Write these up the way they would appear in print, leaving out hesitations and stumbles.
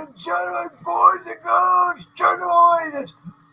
and gentlemen, boys and girls, gentlemen,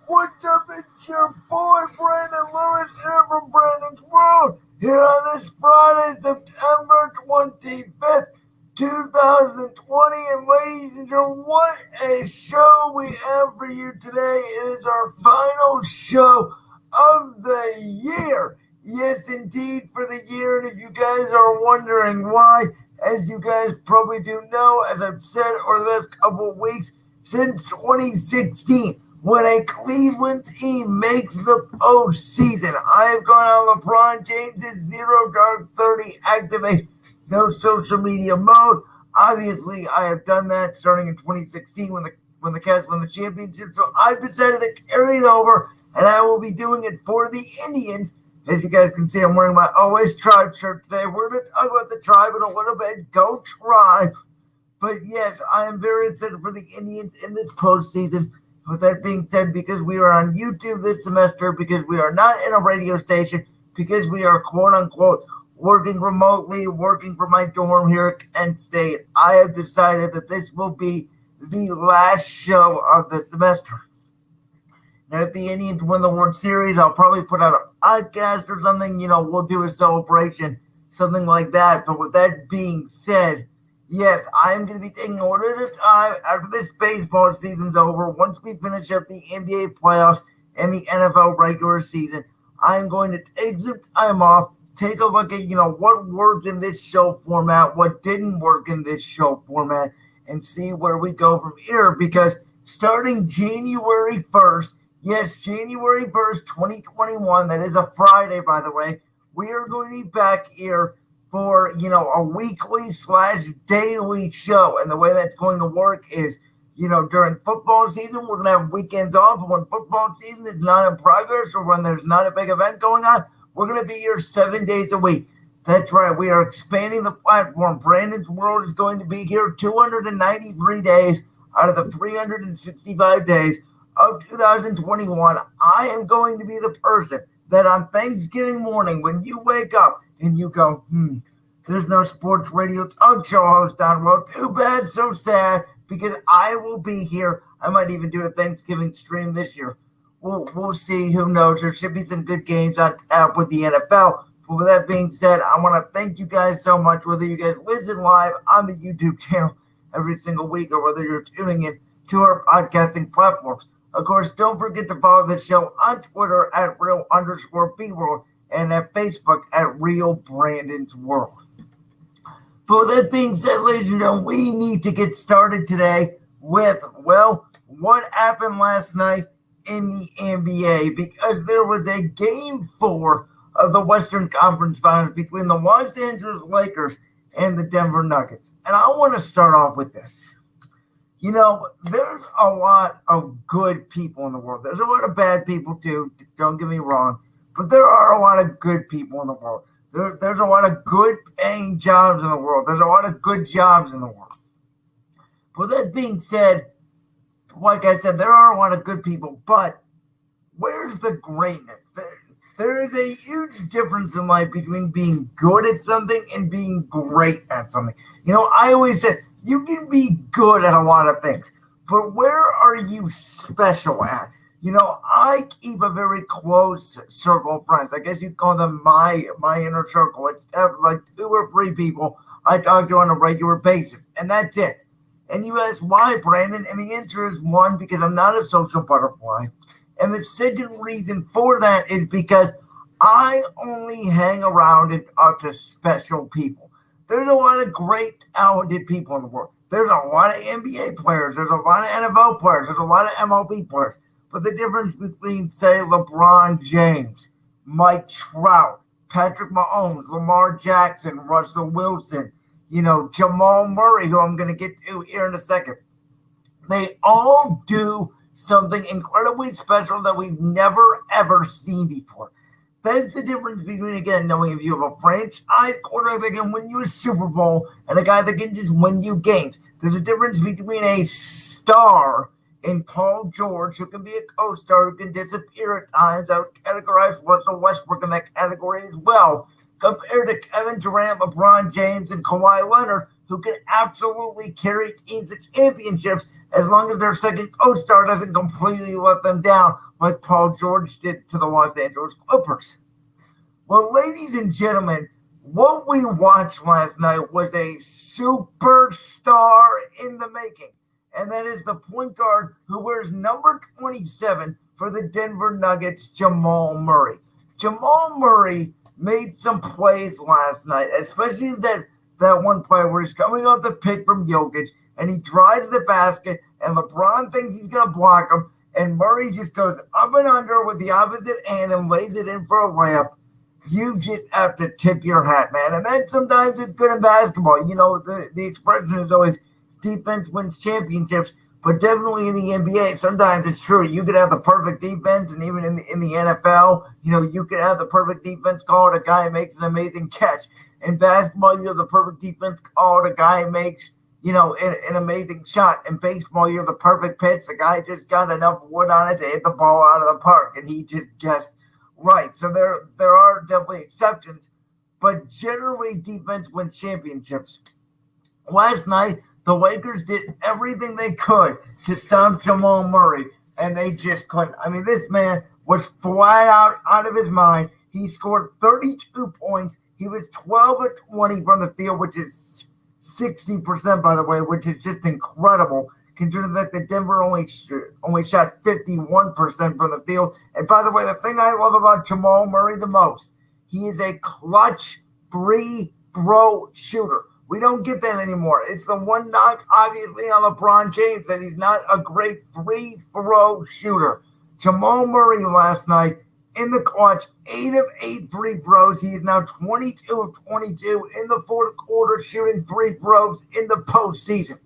what's up? It's your boy Brandon Lewis here from Brandon's World here on this Friday, September 25th, 2020. And ladies and gentlemen, what a show we have for you today. It is our final show of the year. Yes, indeed, for the year. And if you guys are wondering why, as you guys probably do know, as I've said over the last couple of weeks, since 2016, when a Cleveland team makes the postseason, I have gone on LeBron James' 0 Dark 30 activate, no social media mode. Obviously, I have done that starting in 2016 when the Cats won the championship. So I've decided to carry it over, and I will be doing it for the Indians. As you guys can see, I'm wearing my Always Tribe shirt today. We're going to talk about the Tribe in a little bit. Go Tribe! But yes, I am very excited for the Indians in this postseason. With that being said, because we are on YouTube this semester, because we are not in a radio station, because we are quote-unquote working remotely, working from my dorm here at Kent State, I have decided that this will be the last show of the semester. Now, if the Indians win the World Series, I'll probably put out a podcast or something. We'll do a celebration, something like that. But with that being said, yes, I'm going to be taking a little bit of time after this baseball season's over. Once we finish up the NBA playoffs and the NFL regular season, I'm going to take some time off, take a look at, what worked in this show format, what didn't work in this show format, and see where we go from here. Because starting January 1st, yes, January 1st, 2021, that is a Friday, by the way, we are going to be back here for, a weekly/daily show. And the way that's going to work is, during football season, we're going to have weekends off. But when football season is not in progress or when there's not a big event going on, we're going to be here 7 days a week. That's right. We are expanding the platform. Brandon's World is going to be here 293 days out of the 365 days of 2021. I am going to be the person that on Thanksgiving morning, when you wake up and you go, there's no sports radio talk show host on. Well, too bad, so sad, because I will be here. I might even do a Thanksgiving stream this year. We'll see. Who knows? There should be some good games on tap with the NFL. But with that being said, I want to thank you guys so much, whether you guys listen live on the YouTube channel every single week or whether you're tuning in to our podcasting platforms. Of course, don't forget to follow the show on Twitter at real_BWorld and at Facebook at Real Brandon's World. But with that being said, ladies and gentlemen, we need to get started today with, what happened last night in the NBA, because there was a Game 4 of the Western Conference Finals between the Los Angeles Lakers and the Denver Nuggets. And I want to start off with this. There's a lot of good people in the world. There's a lot of bad people too, don't get me wrong. But there are a lot of good people in the world. There's a lot of good paying jobs in the world. There's a lot of good jobs in the world. With that being said, like I said, there are a lot of good people, but where's the greatness? There is a huge difference in life between being good at something and being great at something. I always said, you can be good at a lot of things, but where are you special at? I keep a very close circle of friends. I guess you'd call them my inner circle. It's like 2 or 3 people I talk to on a regular basis, and that's it. And you ask, why, Brandon? And the answer is, 1, because I'm not a social butterfly. And the second reason for that is because I only hang around and talk to special people. There's a lot of great, talented people in the world. There's a lot of NBA players. There's a lot of NFL players. There's a lot of MLB players. But the difference between, say, LeBron James, Mike Trout, Patrick Mahomes, Lamar Jackson, Russell Wilson, Jamal Murray, who I'm going to get to here in a second, they all do something incredibly special that we've never, ever seen before. That's the difference between, again, knowing if you have a franchise quarterback that can win you a Super Bowl and a guy that can just win you games. There's a difference between a star in Paul George, who can be a co-star, who can disappear at times. I would categorize Russell Westbrook in that category as well, compared to Kevin Durant, LeBron James, and Kawhi Leonard, who can absolutely carry teams to championships as long as their second co-star doesn't completely let them down like Paul George did to the Los Angeles Clippers. Well, ladies and gentlemen, what we watched last night was a superstar in the making, and that is the point guard who wears number 27 for the Denver Nuggets, Jamal Murray. Jamal Murray made some plays last night, especially that one play where he's coming off the pick from Jokic, and he drives the basket, and LeBron thinks he's going to block him, and Murray just goes up and under with the opposite hand and lays it in for a layup. You just have to tip your hat, man. And then sometimes it's good in basketball. You know, the expression is always defense wins championships, but definitely in the NBA, sometimes it's true. You could have the perfect defense, and even in the NFL, you know, you could have the perfect defense called, a guy makes an amazing catch. In basketball, you have the perfect defense called, a guy makes, you know, an amazing shot. In baseball, you have the perfect pitch. The guy just got enough wood on it to hit the ball out of the park, and he just guessed right. So there are definitely exceptions, but generally defense wins championships. Last night, the Lakers did everything they could to stop Jamal Murray, and they just couldn't. I mean, this man was flat out of his mind. He scored 32 points. He was 12 of 20 from the field, which is 60%, by the way, which is just incredible, considering that the Denver only shot 51% from the field. And by the way, the thing I love about Jamal Murray the most, he is a clutch free throw shooter. We don't get that anymore. It's the one knock, obviously, on LeBron James, that he's not a great free throw shooter. Jamal Murray last night in the clutch, 8 of 8 free throws. He is now 22 of 22 in the fourth quarter, shooting free throws in the postseason.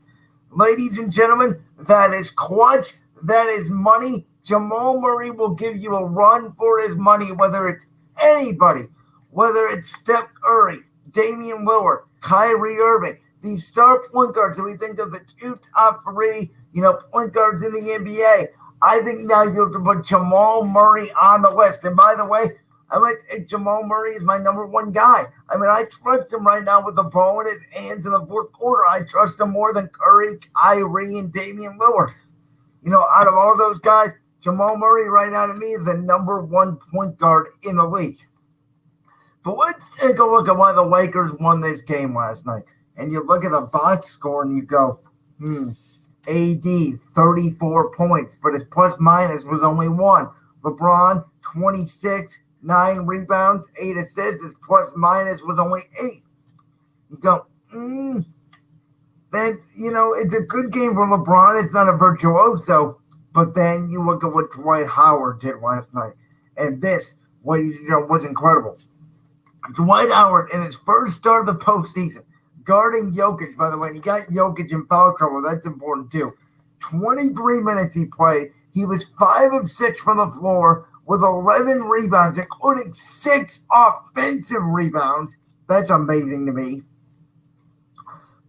Ladies and gentlemen, that is clutch. That is money. Jamal Murray will give you a run for his money, whether it's anybody, whether it's Steph Curry, Damian Lillard, Kyrie Irving, these star point guards that we think of the two top three, point guards in the NBA. I think now you have to put Jamal Murray on the list. And by the way, I might take Jamal Murray as my number one guy. I mean, I trust him right now with the ball in his hands in the fourth quarter. I trust him more than Curry, Kyrie, and Damian Lillard. Out of all those guys, Jamal Murray right now to me is the number one point guard in the league. But let's take a look at why the Lakers won this game last night. And you look at the box score and you go, AD, 34 points, but his plus minus was only 1. LeBron, 26, 9 rebounds, 8 assists. His plus minus was only 8. You go, then, it's a good game for LeBron. It's not a virtuoso. But then you look at what Dwight Howard did last night. And this, was incredible. Dwight Howard, in his first start of the postseason, guarding Jokic, by the way, and he got Jokic in foul trouble. That's important, too. 23 minutes he played. He was 5 of 6 from the floor with 11 rebounds, including 6 offensive rebounds. That's amazing to me.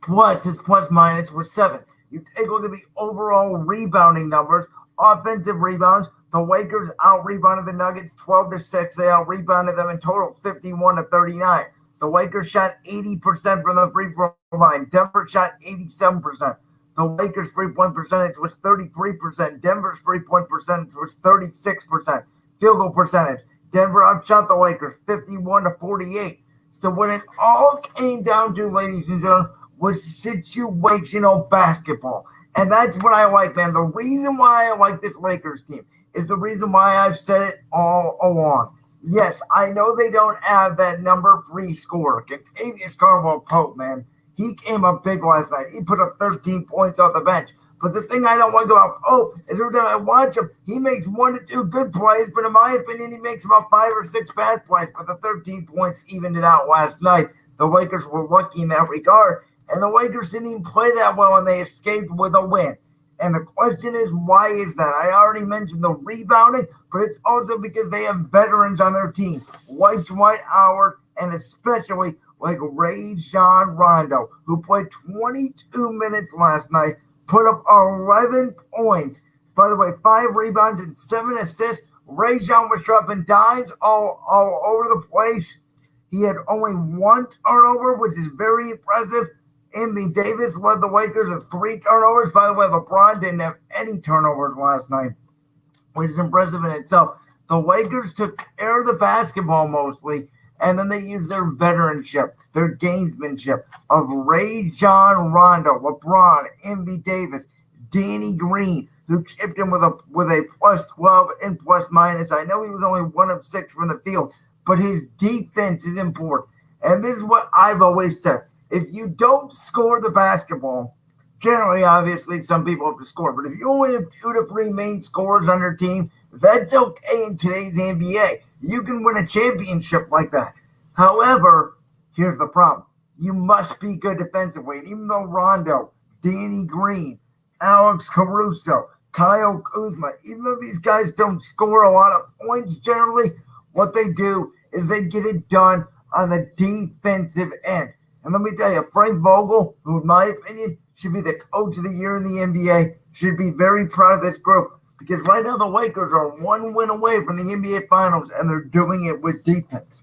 Plus, his plus minus was 7. You take a look at the overall rebounding numbers. Offensive rebounds, the Lakers out-rebounded the Nuggets 12-6. They out-rebounded them in total 51-39. The Lakers shot 80% from the free throw line. Denver shot 87%. The Lakers' three-point percentage was 33%. Denver's three-point percentage was 36%. Field goal percentage, Denver outshot the Lakers 51-48. So what it all came down to, ladies and gentlemen, was situational basketball. And that's what I like, man. The reason why I like this Lakers team is the reason why I've said it all along. Yes, I know they don't have that number 3 scorer, Kentavious Caldwell-Pope, man. He came up big last night. He put up 13 points off the bench. But the thing I don't like about Pope is every time I watch him, he makes 1 to 2 good plays, but in my opinion, he makes about 5 or 6 bad plays. But the 13 points evened it out last night. The Lakers were lucky in that regard. And the Lakers didn't even play that well, and they escaped with a win. And the question is, why is that? I already mentioned the rebounding, but it's also because they have veterans on their team, like Dwight Howard, and especially like Rajon Rondo, who played 22 minutes last night, put up 11 points. By the way, 5 rebounds and 7 assists. Rajon was dropping dimes all over the place. He had only 1 turnover, which is very impressive. Anthony Davis led the Lakers with 3 turnovers. By the way, LeBron didn't have any turnovers last night, which is impressive in itself. The Lakers took care of the basketball mostly, and then they used their veteranship, their gamesmanship of Rajon Rondo, LeBron, Anthony Davis, Danny Green, who chipped in with a plus 12 and plus minus. I know he was only 1 of 6 from the field, but his defense is important. And this is what I've always said. If you don't score the basketball, generally, obviously, some people have to score. But if you only have 2 to 3 main scorers on your team, that's okay in today's NBA. You can win a championship like that. However, here's the problem. You must be good defensively. And even though Rondo, Danny Green, Alex Caruso, Kyle Kuzma, even though these guys don't score a lot of points generally, what they do is they get it done on the defensive end. And let me tell you, Frank Vogel, who in my opinion should be the coach of the year in the NBA, should be very proud of this group. Because right now the Lakers are 1 win away from the NBA Finals, and they're doing it with defense.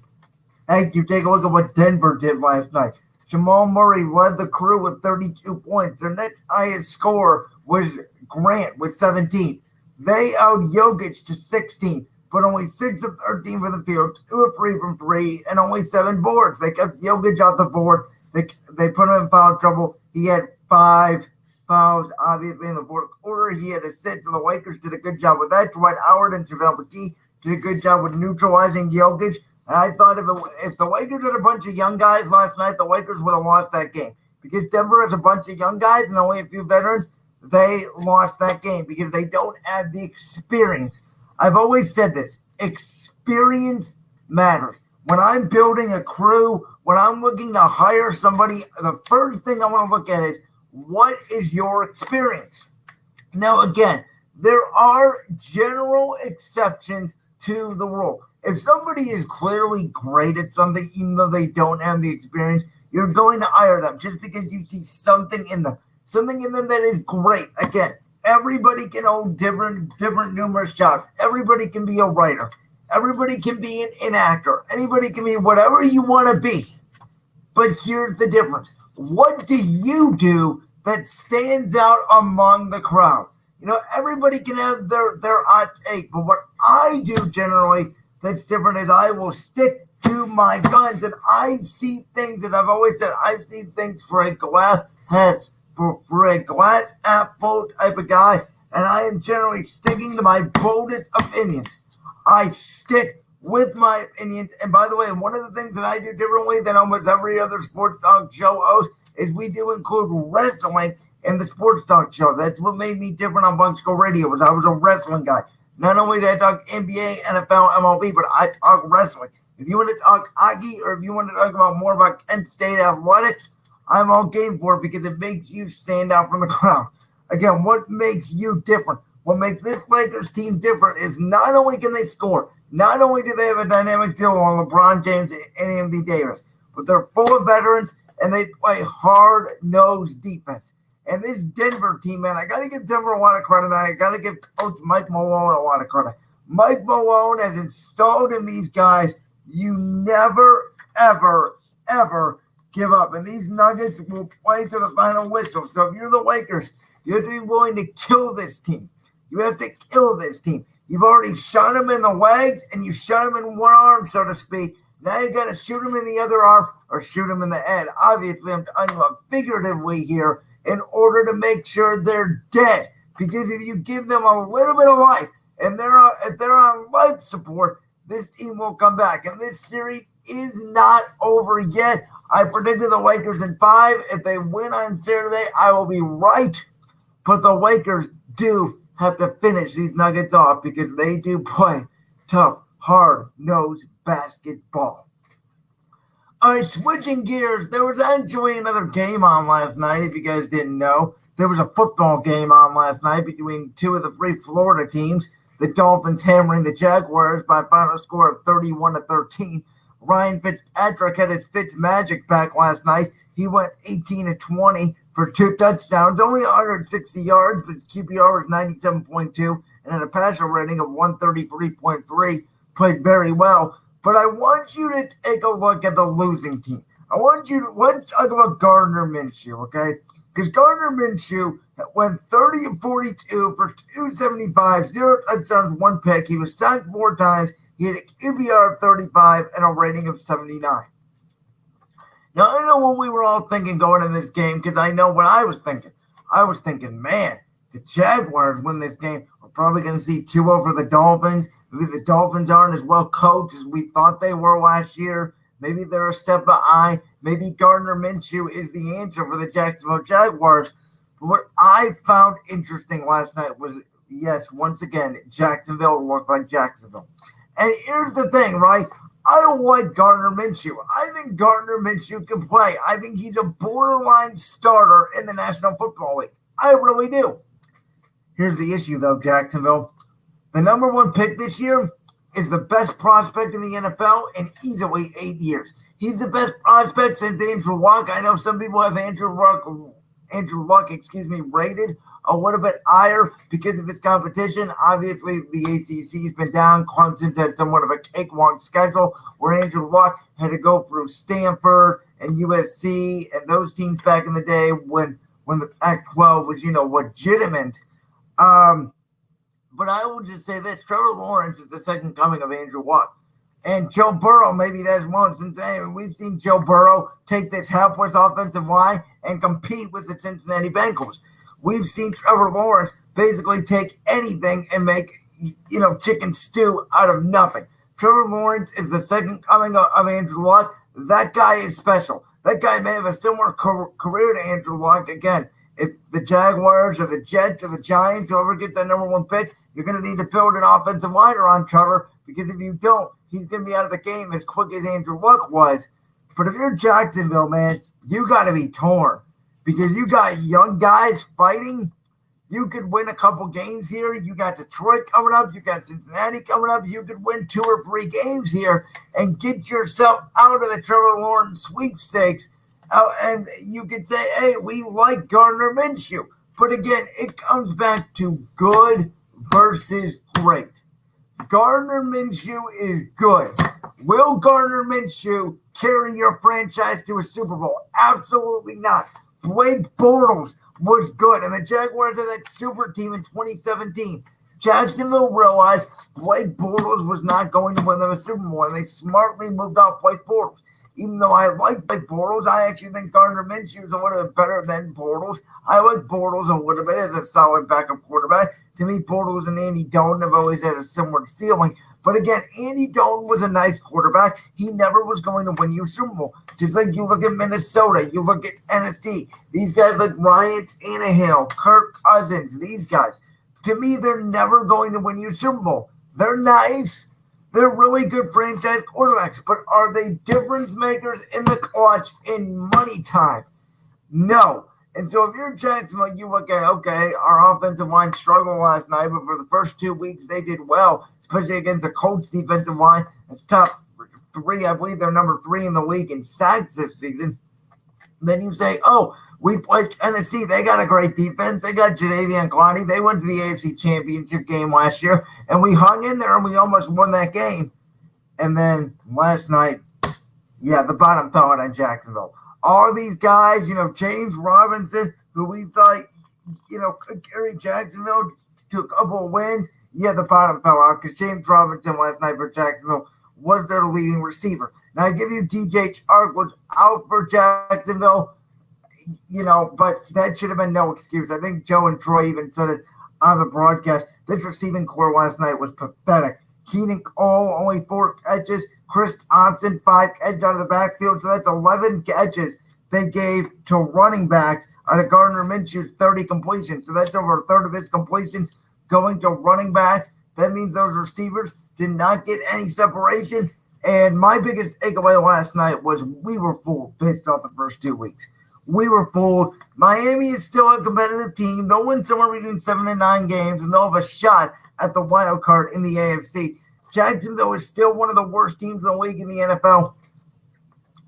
Thank you. Take a look at what Denver did last night. Jamal Murray led the crew with 32 points. Their next highest score was Grant with 17. They out Jokic to 16, but only 6 of 13 from the field, 2 of 3 from 3, and only 7 boards. They kept Jokic off the board. They put him in foul trouble. He had 5 fouls, obviously, in the fourth quarter. He had to sit, so the Lakers did a good job with that. Dwight Howard and JaVale McGee did a good job with neutralizing Jokic. And I thought if the Lakers had a bunch of young guys last night, the Lakers would have lost that game. Because Denver has a bunch of young guys and only a few veterans, they lost that game because they don't have the experience. I've always said this. Experience matters. When I'm building a crew, when I'm looking to hire somebody, the first thing I want to look at is, what is your experience? Now, again, there are general exceptions to the rule. If somebody is clearly great at something, even though they don't have the experience, you're going to hire them just because you see something in them that is great. Again, everybody can own different numerous jobs. Everybody can be a writer. Everybody can be an actor. Anybody can be whatever you want to be. But here's the difference. What do you do that stands out among the crowd? You know, everybody can have their hot take, but what I do generally that's different is I will stick to my guns, and I see things that I've always said. I've seen things for a glass half full type of guy, and I am generally sticking to my boldest opinions. I stick with my opinions, and by the way, one of the things that I do differently than almost every other sports talk show host is we do include wrestling in the sports talk show. That's what made me different on Bunk School Radio, was I was a wrestling guy. Not only did I talk NBA, NFL, MLB, but I talk wrestling. If you want to talk hockey, or if you want to talk about more about Kent State athletics, I'm all game for it because it makes you stand out from the crowd. Again, what makes you different? What makes this Lakers team different is not only can they score, not only do they have a dynamic duo on LeBron James and Anthony Davis, but they're full of veterans and they play hard-nosed defense. And this Denver team, man, I got to give Denver a lot of credit. I got to give Coach Mike Malone a lot of credit. Mike Malone has installed in these guys, you never, ever, ever give up. And these Nuggets will play to the final whistle. So if you're the Lakers, you have to be willing to kill this team. You have to kill this team. You've already shot them in the legs and you shot them in one arm, so to speak. Now you got to shoot them in the other arm or shoot them in the head. Obviously, I'm talking about figuratively here, in order to make sure they're dead. Because if you give them a little bit of life and if they're on life support, this team will come back. And this series is not over yet. I predicted the Lakers in 5. If they win on Saturday, I will be right. But the Lakers do have to finish these Nuggets off because they do play tough, hard-nosed basketball. All right, switching gears, there was actually another game on last night, if you guys didn't know. There was a football game on last night between 2 of the 3 Florida teams. The Dolphins hammering the Jaguars by a final score of 31-13. Ryan Fitzpatrick had his Fitz magic back last night. He went 18-20 for 2 touchdowns, only 160 yards, but his QBR was 97.2 and had a passer rating of 133.3. Played very well. But I want you to take a look at the losing team. let's talk about Gardner Minshew, okay? Because Gardner Minshew went 30-42 for 275, 0 touchdowns, 1 pick. He was sacked 4 times. He had a QBR of 35 and a rating of 79. Now, I know what we were all thinking going in this game because I know what I was thinking. I was thinking, man, the Jaguars win this game. We're probably going to see 2 over the Dolphins. Maybe the Dolphins aren't as well coached as we thought they were last year. Maybe they're a step behind. Maybe Gardner Minshew is the answer for the Jacksonville Jaguars. But what I found interesting last night was, yes, once again, Jacksonville looked like Jacksonville. And here's the thing, right? I don't like Gardner Minshew. I think Gardner Minshew can play. I think he's a borderline starter in the National Football League. I really do. Here's the issue, though, Jacksonville. The number 1 pick this year is the best prospect in the NFL in easily 8 years. He's the best prospect since Andrew Luck. I know some people have Andrew Luck, rated a little bit higher because of his competition. Obviously, the ACC's been down. Clemson's had somewhat of a cakewalk schedule where Andrew Luck had to go through Stanford and USC and those teams back in the day when the Pac-12 was, legitimate. But I will just say this. Trevor Lawrence is the second coming of Andrew Luck. And Joe Burrow, maybe that's one since we've seen Joe Burrow take this helpless offensive line and compete with the Cincinnati Bengals. We've seen Trevor Lawrence basically take anything and make, chicken stew out of nothing. Trevor Lawrence is the second coming of Andrew Luck. That guy is special. That guy may have a similar career to Andrew Luck. Again, if the Jaguars or the Jets or the Giants, whoever gets that number 1 pick, you're going to need to build an offensive line around Trevor, because if you don't, he's going to be out of the game as quick as Andrew Luck was. But if you're Jacksonville, man, you got to be torn because you got young guys fighting. You could win a couple games here. You got Detroit coming up. You got Cincinnati coming up. You could win 2 or 3 games here and get yourself out of the Trevor Lawrence sweepstakes. And you could say, hey, we like Gardner Minshew. But again, it comes back to good versus great. Gardner Minshew is good. Will Gardner Minshew carry your franchise to a Super Bowl? Absolutely not. Blake Bortles was good, and the Jaguars had that super team in 2017. Jacksonville realized Blake Bortles was not going to win them a Super Bowl, and they smartly moved off Blake Bortles. Even though I like Blake Bortles, I actually think Gardner Minshew is a little bit better than Bortles. I like Bortles a little bit as a solid backup quarterback. To me, Bortles and Andy Dalton have always had a similar ceiling. But again, Andy Dalton was a nice quarterback. He never was going to win you a Super Bowl. Just like you look at Minnesota, you look at Tennessee. These guys like Ryan Tannehill, Kirk Cousins, these guys. To me, they're never going to win you a Super Bowl. They're nice. They're really good franchise quarterbacks. But are they difference makers in the clutch in money time? No. And so if you're Jacksonville, you look at, okay, our offensive line struggled last night, but for the first 2 weeks, they did well, especially against the Colts defensive line. It's top 3. I believe they're number 3 in the league in sacks this season. Then you say, oh, we played Tennessee. They got a great defense. They got Jadeveon Clowney. They went to the AFC Championship game last year, and we hung in there, and we almost won that game. And then last night, the bottom fell out on Jacksonville. All these guys, James Robinson, who we thought, could carry Jacksonville to a couple of wins, the bottom fell out because James Robinson last night for Jacksonville was their leading receiver. Now, I give you DJ Chark was out for Jacksonville, but that should have been no excuse. I think Joe and Troy even said it on the broadcast. This receiving core last night was pathetic. Keenan Cole, only 4 catches. Chris Thompson, 5 catches out of the backfield. So that's 11 catches they gave to running backs out of Gardner Minshew's 30 completions. So that's over a third of his completions going to running backs. That means those receivers did not get any separation. And my biggest takeaway last night was we were fooled based off the first 2 weeks. We were fooled. Miami is still a competitive team. They'll win somewhere between 7 and 9 games, and they'll have a shot at the wild card in the AFC. Jacksonville is still one of the worst teams in the league in the NFL.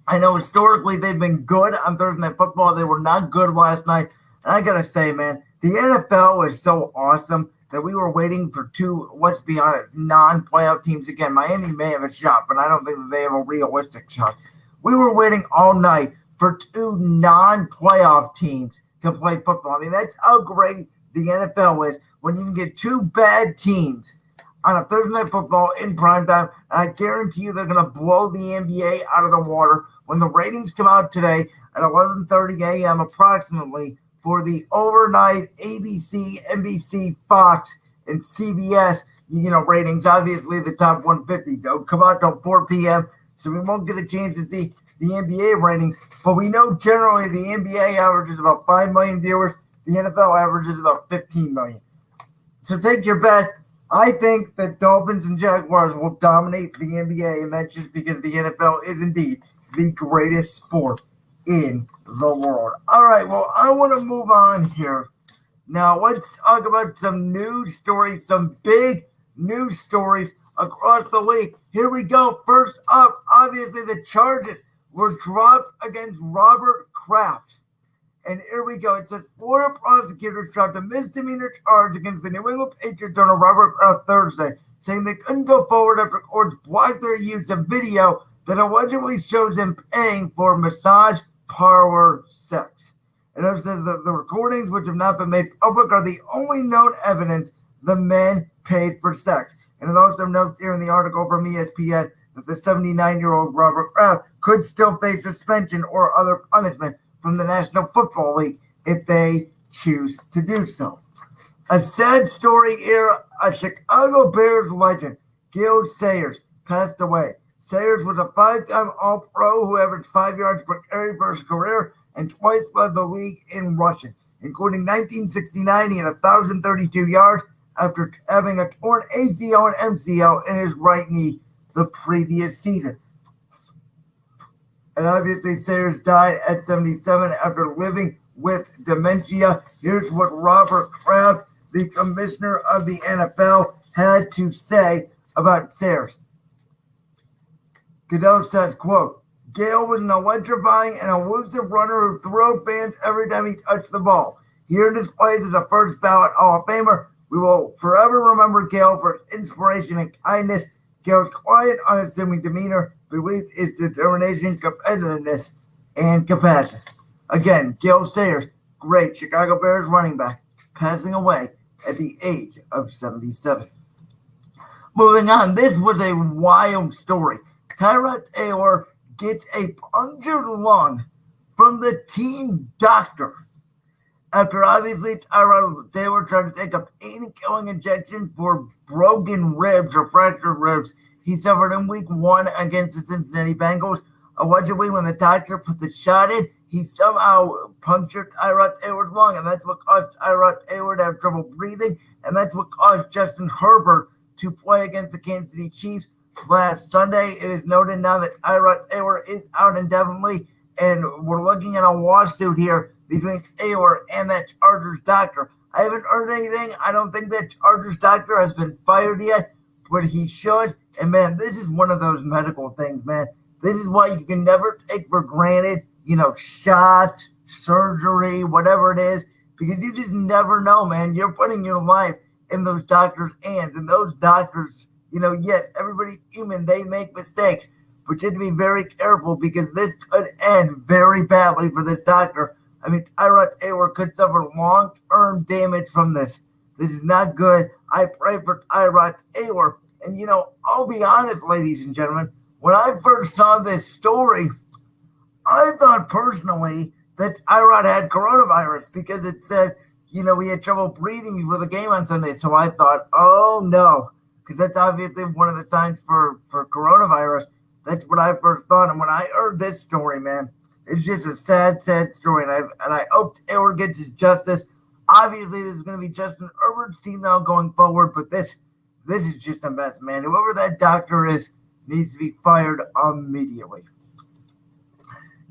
I know historically they've been good on Thursday Night Football. They were not good last night. And I got to say, man, the NFL is so awesome that we were waiting for 2, let's be honest, non-playoff teams. Again, Miami may have a shot, but I don't think that they have a realistic shot. We were waiting all night for two non-playoff teams to play football. I mean, that's how great the NFL is when you can get two bad teams on a Thursday Night Football in primetime. I guarantee you they're going to blow the NBA out of the water when the ratings come out today at 11:30 a.m. approximately for the overnight ABC, NBC, Fox, and CBS, ratings. Obviously, the top 150 don't come out till 4 p.m., so we won't get a chance to see the NBA ratings. But we know generally the NBA averages about 5 million viewers. The NFL averages about 15 million. So take your bet. I think that Dolphins and Jaguars will dominate the NBA, and that's just because the NFL is indeed the greatest sport in the world. All right, well, I want to move on here. Now, let's talk about some news stories, some big news stories across the league. Here we go. First up, obviously, the charges were dropped against Robert Kraft. And here we go. It says Florida prosecutors dropped a misdemeanor charge against the New England Patriots owner Robert Kraft Thursday, saying they couldn't go forward after courts blocked their use of video that allegedly shows him paying for massage parlor sex. And it says that the recordings, which have not been made public, are the only known evidence the men paid for sex. And it also notes here in the article from ESPN that the 79-year-old Robert Kraft could still face suspension or other punishment from the National Football League if they choose to do so. A sad story here. A Chicago Bears legend, Gale Sayers, passed away. Sayers was a 5-time All-Pro who averaged 5 yards per carry for his career and twice led the league in rushing. Including 1969, he had 1,032 yards after having a torn ACL and MCL in his right knee the previous season. And obviously, Sayers died at 77 after living with dementia. Here's what Robert Kraft, the commissioner of the NFL, had to say about Sayers. Goodell says, quote, Gale was an electrifying and elusive runner who thrilled fans every time he touched the ball. He earned his place as a first ballot Hall of Famer. We will forever remember Gale for his inspiration and kindness. Gale's quiet, unassuming demeanor, belief, his determination, competitiveness, and compassion. Again, Gale Sayers, great Chicago Bears running back, passing away at the age of 77. Moving on, this was a wild story. Tyrod Taylor gets a punctured lung from the team doctor after obviously Tyrod Taylor tried to take a pain-killing injection for broken ribs or fractured ribs he suffered in week 1 against the Cincinnati Bengals. Allegedly, when the doctor put the shot in, he somehow punctured Tyrod Taylor's lung, and that's what caused Tyrod Taylor to have trouble breathing, and that's what caused Justin Herbert to play against the Kansas City Chiefs last Sunday. It is noted now that Tyrod Taylor is out indefinitely, and we're looking at a lawsuit here between Taylor and that Chargers doctor. I haven't heard anything. I don't think that Chargers doctor has been fired yet, but he should. And, man, this is one of those medical things, man. This is why you can never take for granted, shots, surgery, whatever it is, because you just never know, man. You're putting your life in those doctors' hands, and those doctors, yes, everybody's human. They make mistakes, but you have to be very careful because this could end very badly for this doctor. I mean, Tyrod Taylor could suffer long-term damage from this. This is not good. I pray for Tyrod Taylor. And, I'll be honest, ladies and gentlemen, when I first saw this story, I thought personally that Tyrod had coronavirus because it said, he had trouble breathing before the game on Sunday. So I thought, oh, no, because that's obviously one of the signs for coronavirus. That's what I first thought. And when I heard this story, man, it's just a sad, sad story. And I hope Taylor gets his justice. Obviously, this is going to be Justin Herbert's team now going forward, but this is just a mess, man. Whoever that doctor is needs to be fired immediately.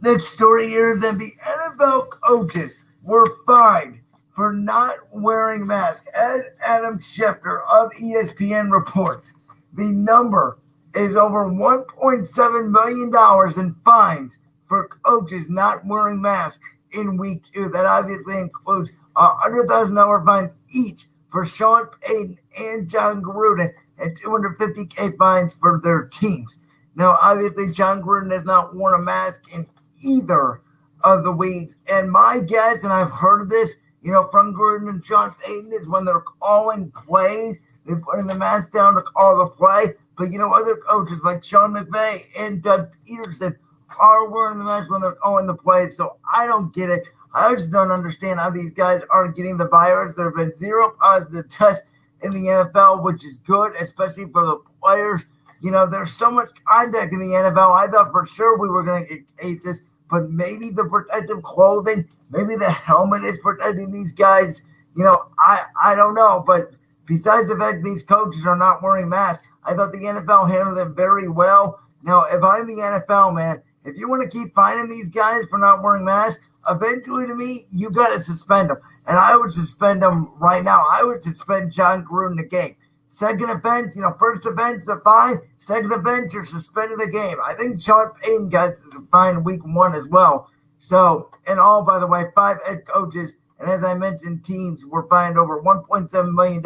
Next story here is that the NFL coaches were fined for not wearing masks. As Adam Schefter of ESPN reports, the number is over $1.7 million in fines for coaches not wearing masks in week 2. That obviously includes $100,000 fines each for Sean Payton and John Gruden and $250,000 fines for their teams. Now, obviously, John Gruden has not worn a mask in either of the weeks. And my guess, and I've heard this, from Gruden and Sean Payton, is when they're calling plays, they're putting the mask down to call the play. But, other coaches like Sean McVay and Doug Peterson are wearing the mask when they're calling the plays. So I don't get it. I just don't understand how these guys aren't getting the virus. There have been 0 positive tests in the NFL, which is good, especially for the players. There's so much contact in the NFL. I thought for sure we were going to get cases, but maybe the protective clothing, maybe the helmet is protecting these guys. I don't know. But besides the fact these coaches are not wearing masks, I thought the NFL handled it very well. Now, if I'm the NFL, man, if you want to keep finding these guys for not wearing masks, eventually to me, you got to suspend them. And I would suspend them right now. I would suspend John Gruden the game. Second offense, first offense, a fine. Second offense, you're suspended the game. I think Sean Payton got fined week 1 as well. So, in all, by the way, 5 head coaches, and as I mentioned, teams were fined over $1.7 million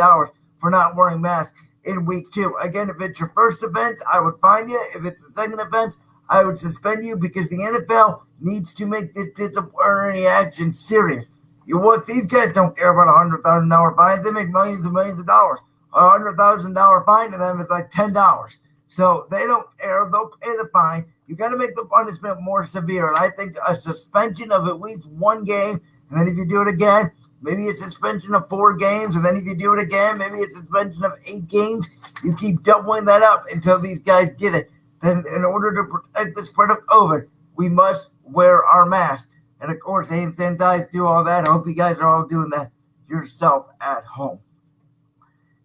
for not wearing masks in week 2. Again, if it's your first offense, I would fine you. If it's the second offense, I would suspend you because the NFL needs to make this disciplinary action serious. These guys don't care about $100,000 fines. They make millions and millions of dollars. A $100,000 fine to them is like $10. So they don't care. They'll pay the fine. You got to make the punishment more severe. And I think a suspension of at least 1 game, and then if you do it again, maybe a suspension of 4 games, and then if you do it again, maybe a suspension of 8 games. You keep doubling that up until these guys get it. Then in order to protect the spread of COVID, we must wear our mask. And of course, hand sanitize, do all that. I hope you guys are all doing that yourself at home.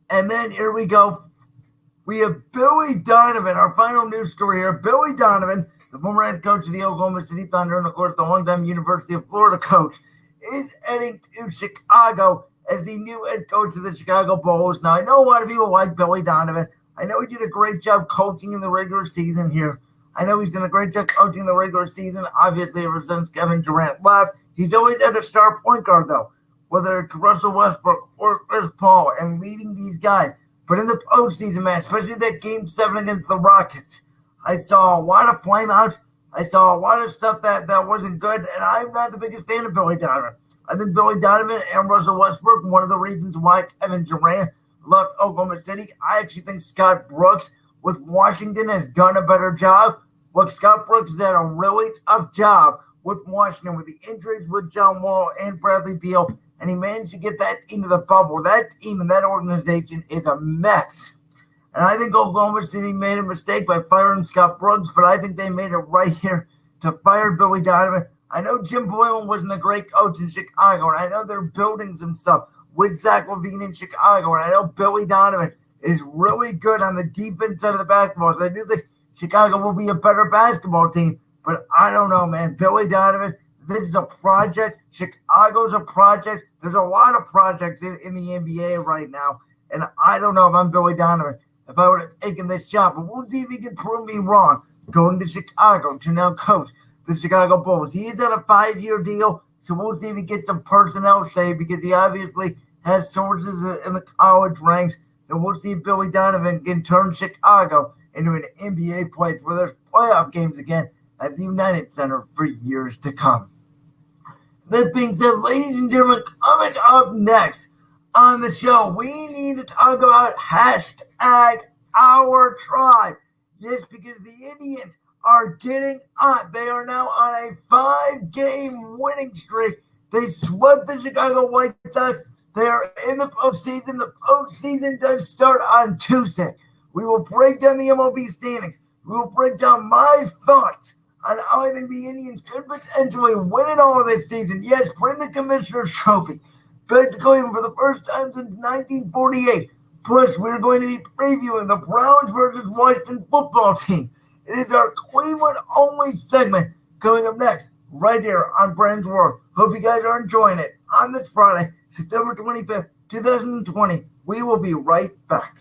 And then here we go. We have Billy Donovan, our final news story here. Billy Donovan, the former head coach of the Oklahoma City Thunder, and of course the longtime University of Florida coach, is heading to Chicago as the new head coach of the Chicago Bulls. Now, I know a lot of people like Billy Donovan. I know he did a great job coaching in the regular season here. I know he's done a great job coaching in the regular season. Obviously, ever since Kevin Durant left, he's always had a star point guard, though, whether it's Russell Westbrook or Chris Paul, and leading these guys. But in the postseason, man, especially that Game 7 against the Rockets, I saw a lot of flameouts. I saw a lot of stuff that wasn't good, and I'm not the biggest fan of Billy Donovan. I think Billy Donovan and Russell Westbrook, one of the reasons why Kevin Durant left Oklahoma City. I actually think Scott Brooks with Washington has done a better job. But Scott Brooks has had a really tough job with Washington with the injuries with John Wall and Bradley Beal, and he managed to get that team to the bubble. That team and that organization is a mess. And I think Oklahoma City made a mistake by firing Scott Brooks, but I think they made it right here to fire Billy Donovan. I know Jim Boylan wasn't a great coach in Chicago, and I know they're building some stuff with Zach LaVine in Chicago, and I know Billy Donovan is really good on the defense side of the basketball. So I do think Chicago will be a better basketball team, but I don't know, man. Billy Donovan, this is a project. Chicago's a project. There's a lot of projects in the NBA right now, and I don't know if I'm Billy Donovan, if I would have taken this job. But we'll see if he can prove me wrong going to Chicago to now coach the Chicago Bulls. He is on a 5-year deal, so we'll see if he gets some personnel say because he obviously has sources in the college ranks. And we'll see if Billy Donovan can turn Chicago into an NBA place where there's playoff games again at the United Center for years to come. That being said, ladies and gentlemen, coming up next on the show, we need to talk about #OurTribe. Yes, because the Indians are getting on. They are now on a 5-game winning streak. They swept the Chicago White Sox. They are in the postseason. The postseason does start on Tuesday. We will break down the MLB standings. We will break down my thoughts on how I think the Indians could potentially win it all this season. Yes, bring the Commissioner's Trophy back to Cleveland for the first time since 1948. Plus, we're going to be previewing the Browns versus Washington football team. It is our Cleveland-only segment coming up next right here on Brand's World. Hope you guys are enjoying it on this Friday, September 25th, 2020. We will be right back.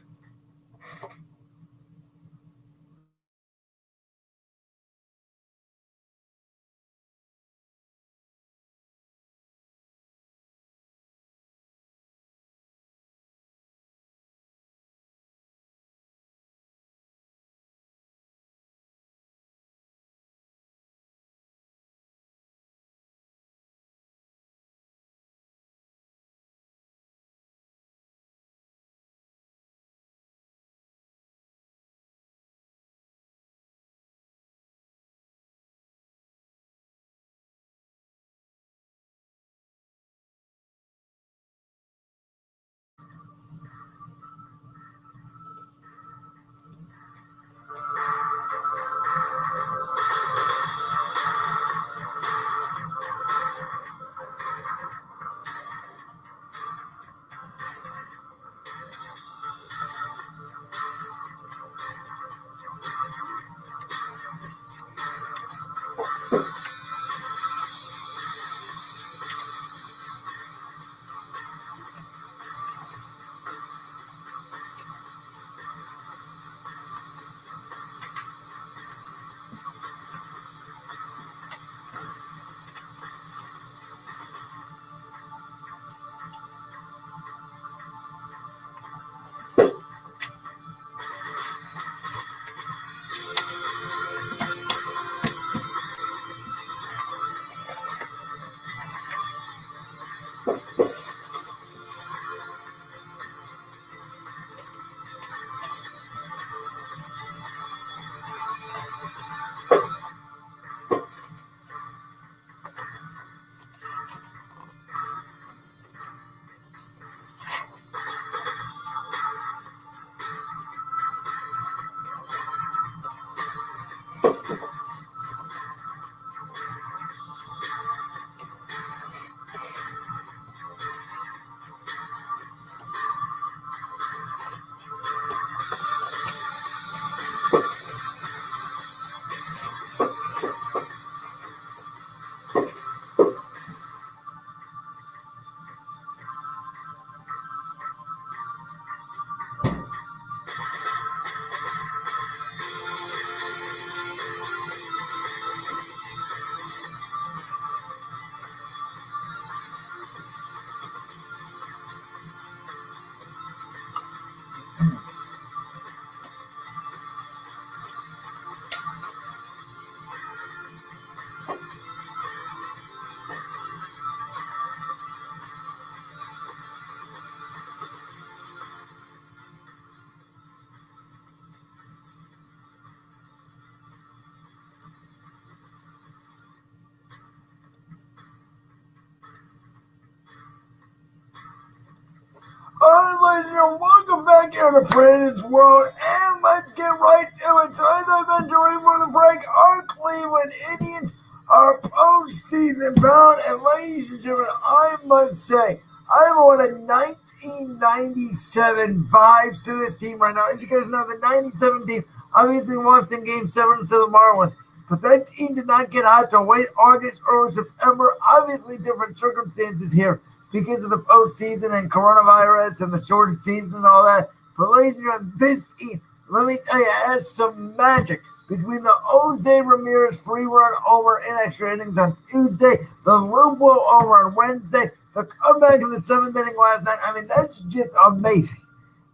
Alright, ladies and welcome back here to Brandon's World, and let's get right to it. So as I mentioned right before the break, our Cleveland Indians are postseason bound, and ladies and gentlemen, I must say, I have a lot of 1997 vibes to this team right now. As you guys know, the 97 team obviously lost in Game 7 to the Marlins, but that team did not get hot till late August, early September. Obviously different circumstances here because of the postseason and coronavirus and the shortened season and all that. But ladies and gentlemen, this team, let me tell you, has some magic. Between the Jose Ramirez free run over in extra innings on Tuesday, the Lugo over on Wednesday, the comeback in the 7th inning last night, I mean, that's just amazing.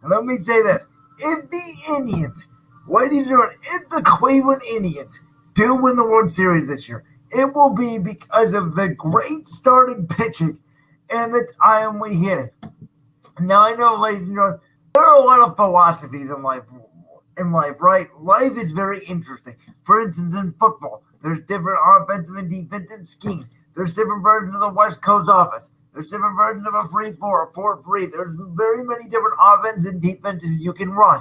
And let me say this. If the Indians, ladies and gentlemen, if the Cleveland Indians do win the World Series this year, it will be because of the great starting pitching and the time we hit it. Now, I know, ladies and gentlemen, there are a lot of philosophies in life, right? Life is very interesting. For instance, in football, there's different offensive and defensive schemes. There's different versions of the West Coast offense. There's different versions of a 3-4, a 4-3. There's very many different offenses and defenses you can run.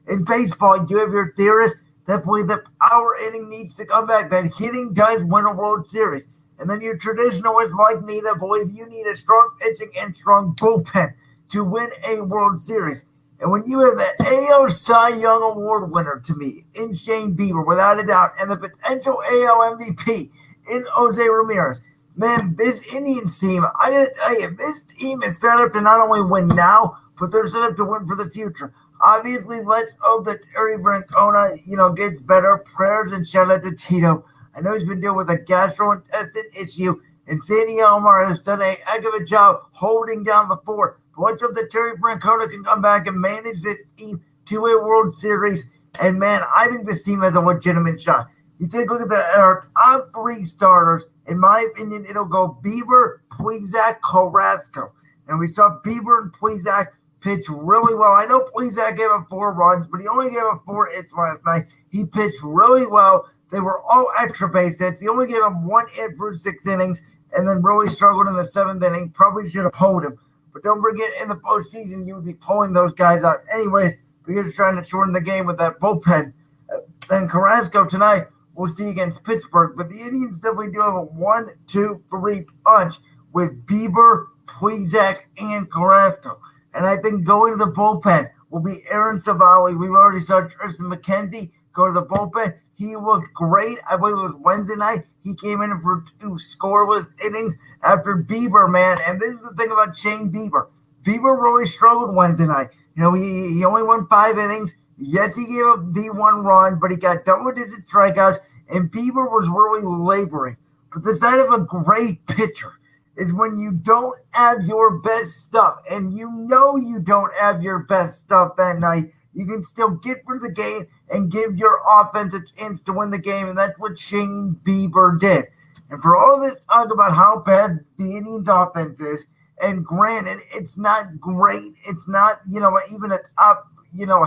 In baseball, you have your theorists that believe that power hitting needs to come back, that hitting does win a World Series. And then your traditionalists like me that believe you need a strong pitching and strong bullpen to win a World Series. And when you have the AL Cy Young Award winner to me in Shane Bieber, without a doubt, and the potential AL MVP in Jose Ramirez, man, this Indians team, I got to tell you, this team is set up to not only win now, but they're set up to win for the future. Obviously, let's hope that Terry Francona, gets better. Prayers and shout out to Tito. I know he's been dealing with a gastrointestinal issue, and Sandy Alomar has done a heck of a job holding down the fort. But let's hope that Terry Francona can come back and manage this team to a World Series. And, man, I think this team has a legitimate shot. You take a look at our top 3 starters. In my opinion, it'll go Bieber, Plesac, Carrasco. And we saw Bieber and Plesac pitch really well. I know Plesac gave up 4 runs, but he only gave up 4 hits last night. He pitched really well. They were all extra base hits. He only gave him 1 hit for 6 innings and then really struggled in the 7th inning. Probably should have pulled him. But don't forget, in the postseason, you would be pulling those guys out anyways because you're trying to shorten the game with that bullpen. And Carrasco tonight, we'll see against Pittsburgh. But the Indians definitely do have a 1-2-3 punch with Bieber, Plesac, and Carrasco. And I think going to the bullpen will be Aaron Savali. We've already saw Tristan McKenzie go to the bullpen. He looked great. I believe it was Wednesday night. He came in for 2 scoreless innings after Bieber, man. And this is the thing about Shane Bieber. Bieber really struggled Wednesday night. He only won 5 innings. Yes, he gave up the 1 run, but he got double-digit strikeouts, and Bieber was really laboring. But the side of a great pitcher is when you don't have your best stuff, and you don't have your best stuff that night, you can still get through the game and give your offense a chance to win the game, and that's what Shane Bieber did. And for all this talk about how bad the Indians' offense is, And granted, it's not great. It's not, even a top,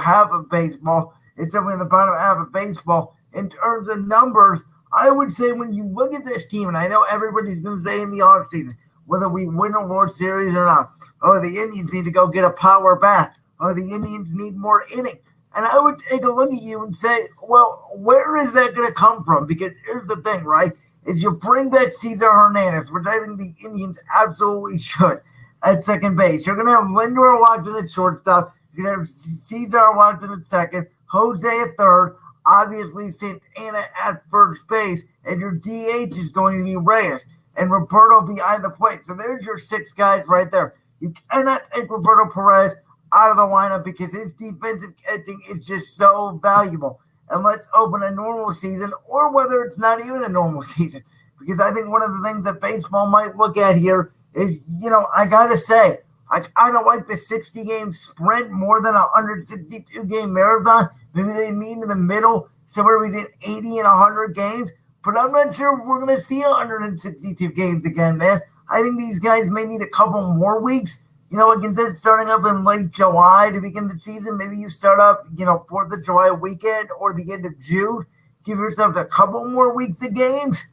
half of baseball. It's only in the bottom half of baseball. In terms of numbers, I would say when you look at this team, and I know everybody's going to say in the offseason, whether we win a World Series or not, oh, the Indians need to go get a power bat. Oh, the Indians need more innings. And I would take a look at you and say, well, where is that going to come from? Because here's the thing, right? If you bring back Cesar Hernandez, which I think the Indians absolutely should, at second base, you're going to have Lindor Watson at shortstop. You're going to have Cesar Watson at second, Jose at third, obviously Santana at first base, and your DH is going to be Reyes and Roberto behind the plate. So there's your 6 guys right there. You cannot take Roberto Perez out of the lineup because his defensive catching is just so valuable. And let's open a normal season, or whether it's not even a normal season, because I think one of the things that baseball might look at here is, I got to say, I kind of like the 60-game sprint more than a 162-game marathon. Maybe they meet in the middle, somewhere between 80 and 100 games. But I'm not sure if we're going to see 162 games again, man. I think these guys may need a couple more weeks. Like instead of starting up in late July to begin the season, maybe you start up, 4th of July weekend or the end of June. Give yourself a couple more weeks of games.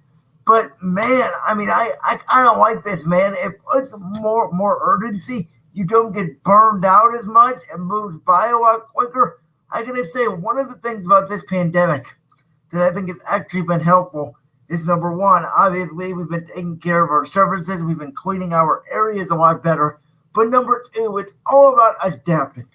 But, man, I kind of like this, man. It puts more urgency. You don't get burned out as much and moves by a lot quicker. I got to say, one of the things about this pandemic that I think has actually been helpful is, number one, obviously, we've been taking care of our services. We've been cleaning our areas a lot better. But number two, it's all about adapting.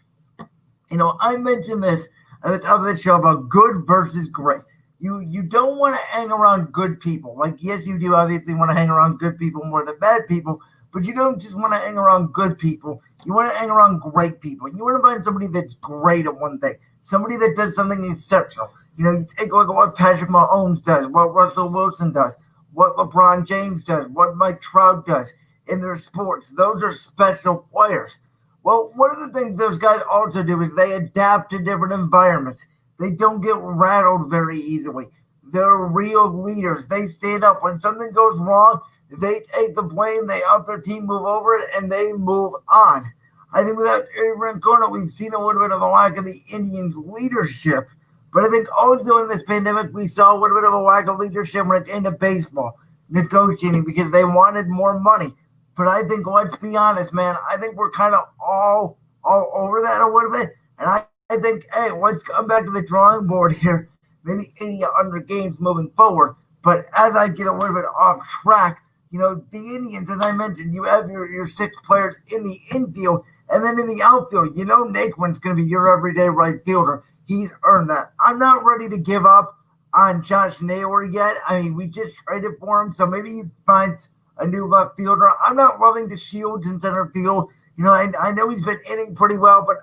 I mentioned this at the top of the show about good versus great. You don't want to hang around good people. Like, yes, you do obviously want to hang around good people more than bad people, but you don't just want to hang around good people. You want to hang around great people. You want to find somebody that's great at one thing, somebody that does something exceptional. You take a look at what Patrick Mahomes does, what Russell Wilson does, what LeBron James does, what Mike Trout does in their sports. Those are special players. Well, one of the things those guys also do is they adapt to different environments. They don't get rattled very easily. They're real leaders. They stand up. When something goes wrong, they take the blame, they help their team move over it, and they move on. I think without Terry Francona, we've seen a little bit of a lack of the Indians' leadership. But I think also in this pandemic, we saw a little bit of a lack of leadership when it came to baseball, negotiating, because they wanted more money. But I think, let's be honest, man, I think we're kind of all over that a little bit. And I think, hey, let's come back to the drawing board here. Maybe 80, 100 games moving forward. But as I get a little bit off track, the Indians, as I mentioned, you have your 6 players in the infield. And then in the outfield, Naquin's going to be your everyday right fielder. He's earned that. I'm not ready to give up on Josh Naylor yet. We just traded for him. So maybe he finds a new left fielder. I'm not loving the Shields in center field. I know he's been hitting pretty well, but,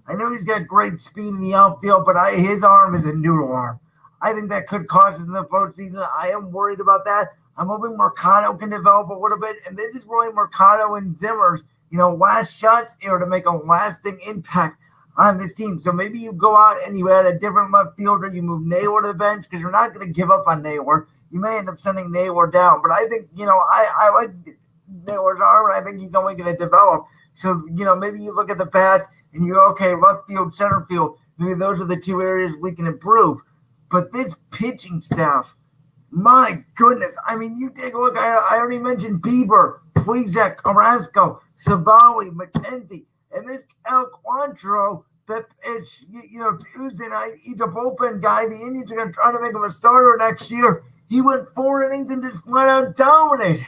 I know he's got great speed in the outfield, but his arm is a noodle arm. I think that could cause us in the postseason. I am worried about that. I'm hoping Mercado can develop a little bit, and this is really Mercado and Zimmer's, last shots here to make a lasting impact on this team. So maybe you go out and you add a different left fielder. You move Naylor to the bench because you're not going to give up on Naylor. You may end up sending Naylor down, but I think, I like Naylor's arm, and I think he's only going to develop. So, maybe you look at the past and you go, okay, left field, center field, maybe those are the 2 areas we can improve. But this pitching staff, my goodness. You take a look, I already mentioned Bieber, Plesac, Carrasco, Savali, McKenzie, and this El Quantro that pitch, Tuesday night, he's a bullpen guy. The Indians are going to try to make him a starter next year. He went 4 innings and just flat out dominated.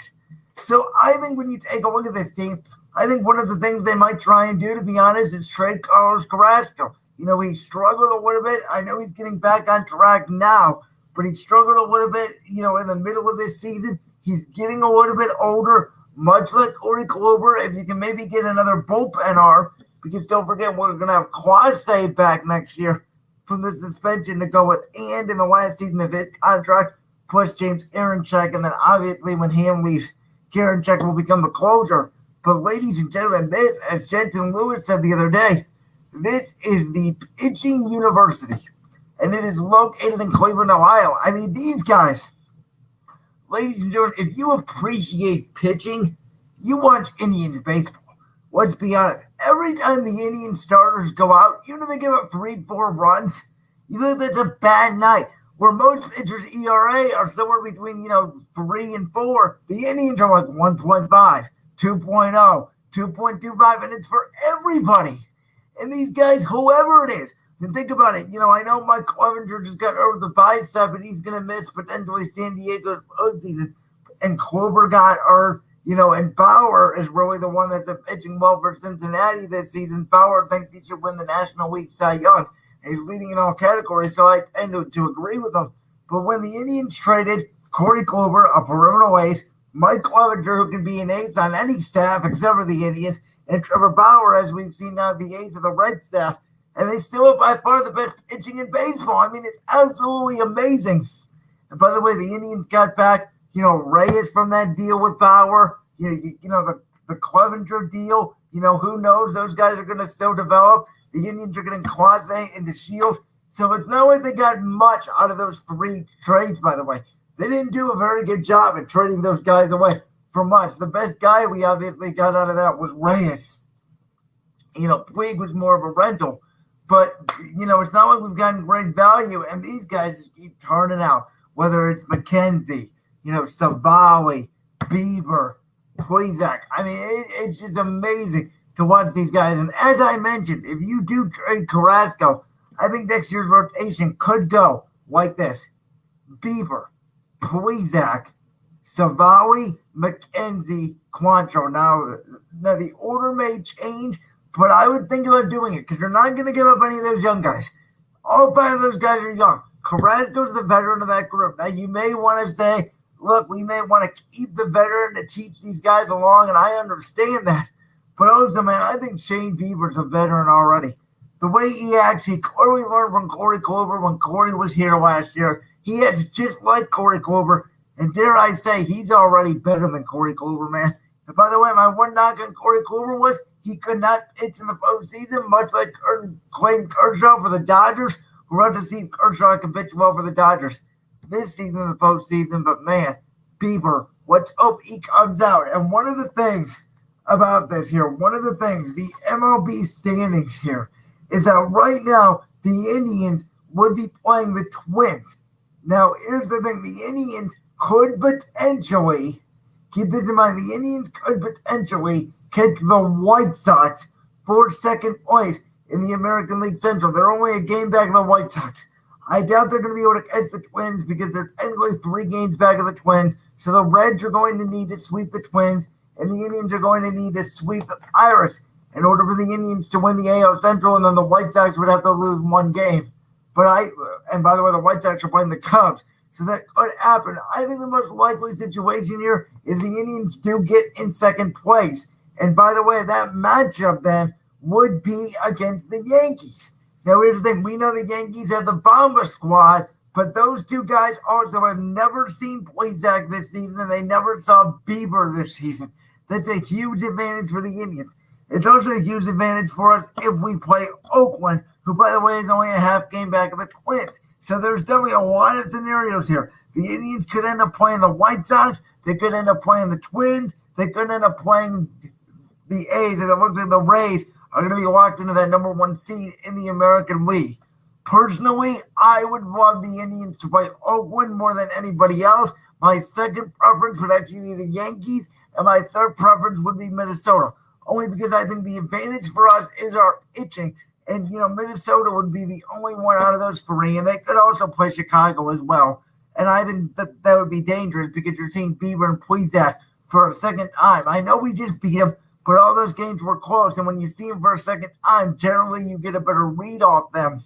So I think when you take a look at this team, I think one of the things they might try and do, to be honest, is trade Carlos Carrasco. He struggled a little bit. I know he's getting back on track now, but he struggled a little bit, in the middle of this season. He's getting a little bit older, much like Corey Kluber. If you can maybe get another bullpen arm, because don't forget, we're going to have Quase back next year from the suspension to go with, and in the last season of his contract, plus James Karinchak, and then obviously when Ham leaves, Karinchak will become the closer. But ladies and gentlemen, this, as Jensen Lewis said the other day, this is the pitching university, and it is located in Cleveland, Ohio. These guys, ladies and gentlemen, if you appreciate pitching, You watch Indians baseball. Let's be honest. Every time the Indian starters go out, even if they give up 3-4 runs, you think that's a bad night. Where most pitchers' ERA are somewhere between 3 and 4, the Indians are like 1.5, 2.0, 2.25, and it's for everybody. And these guys, whoever it is, and think about it. I know Mike Clevenger just got over the bicep, and he's going to miss potentially San Diego's postseason. And Kluber got hurt. And Bauer is really the one that's pitching well for Cincinnati this season. Bauer thinks he should win the National League Cy Young, and he's leading in all categories, so I tend to agree with him. But when the Indians traded Corey Kluber, a perennial ace, Mike Clevenger, who can be an ace on any staff except for the Indians, and Trevor Bauer, as we've seen now, the ace of the Red staff, and they still have by far the best pitching in baseball. I mean, it's absolutely amazing. And by the way, the Indians got back Reyes from that deal with Bauer, the Clevenger deal, who knows? Those guys are going to still develop. The Indians are getting Quasi into Shields. So it's not like they got much out of those 3 trades, by the way. They didn't do a very good job at trading those guys away for much. The best guy we obviously got out of that was Reyes. Puig was more of a rental. But, it's not like we've gotten great value, and these guys just keep turning out, whether it's McKenzie, Savali, Bieber, Plesac. I mean, it's just amazing to watch these guys. And as I mentioned, if you do trade Carrasco, I think next year's rotation could go like this. Bieber, Plesac, Savali, McKenzie, Quantrill. Now the order may change, but I would think about doing it because you're not going to give up any of those young guys. All 5 of those guys are young. Carrasco's the veteran of that group. Now, you may want to say, look, we may want to keep the veteran to teach these guys along, and I understand that. But also, man, I think Shane Bieber's a veteran already. The way he actually clearly learned from Corey Kluber when Corey was here last year, he is just like Corey Kluber. And dare I say, he's already better than Corey Kluber, man. And by the way, my one knock on Corey Kluber was he could not pitch in the postseason, much like Clayton Kershaw for the Dodgers. We're about to see if Kershaw can pitch well for the Dodgers this season in the postseason. But, man, Bieber, let's hope he comes out. And one of the things about this here, the MLB standings here, is that right now the Indians would be playing the Twins. Now, here's the thing. The Indians could potentially, keep this in mind, the Indians could potentially catch the White Sox for second place in the American League Central. They're only a game back of the White Sox. I doubt they're going to be able to catch the Twins because they're technically 3 games back of the Twins. So the Reds are going to need to sweep the Twins, and the Indians are going to need to sweep the Pirates in order for the Indians to win the AL Central, and then the White Sox would have to lose 1 game. And by the way, the White Sox are playing the Cubs, so that could happen. I think the most likely situation here is the Indians do get in second place. And by the way, that matchup then would be against the Yankees. Now, here's the thing. We know the Yankees have the Bomber squad, but those 2 guys also have never seen Plesac this season, and they never saw Bieber this season. That's a huge advantage for the Indians. It's also a huge advantage for us if we play Oakland, who, by the way, is only a half game back of the Twins. So there's definitely a lot of scenarios here. The Indians could end up playing the White Sox. They could end up playing the Twins. They could end up playing the A's. And it looks like the Rays are going to be locked into that number 1 seed in the American League. Personally, I would love the Indians to play Oakland more than anybody else. My second preference would actually be the Yankees, and my third preference would be Minnesota. Only because I think the advantage for us is our pitching. And, Minnesota would be the only one out of those 3. And they could also play Chicago as well. And I think that would be dangerous because you're seeing Bieber and Plesac for a second time. I know we just beat them, but all those games were close. And when you see them for a second time, generally you get a better read off them.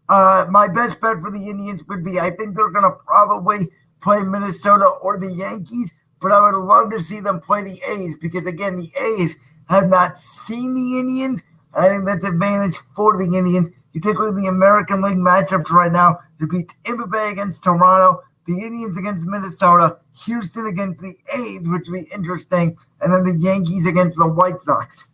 My best bet for the Indians would be I think they're going to probably play Minnesota or the Yankees. But I would love to see them play the A's because, again, the A's have not seen the Indians. I think that's an advantage for the Indians. You take a look at the American League matchups right now. To beat Tampa Bay against Toronto, the Indians against Minnesota, Houston against the A's, which would be interesting, and then the Yankees against the White Sox.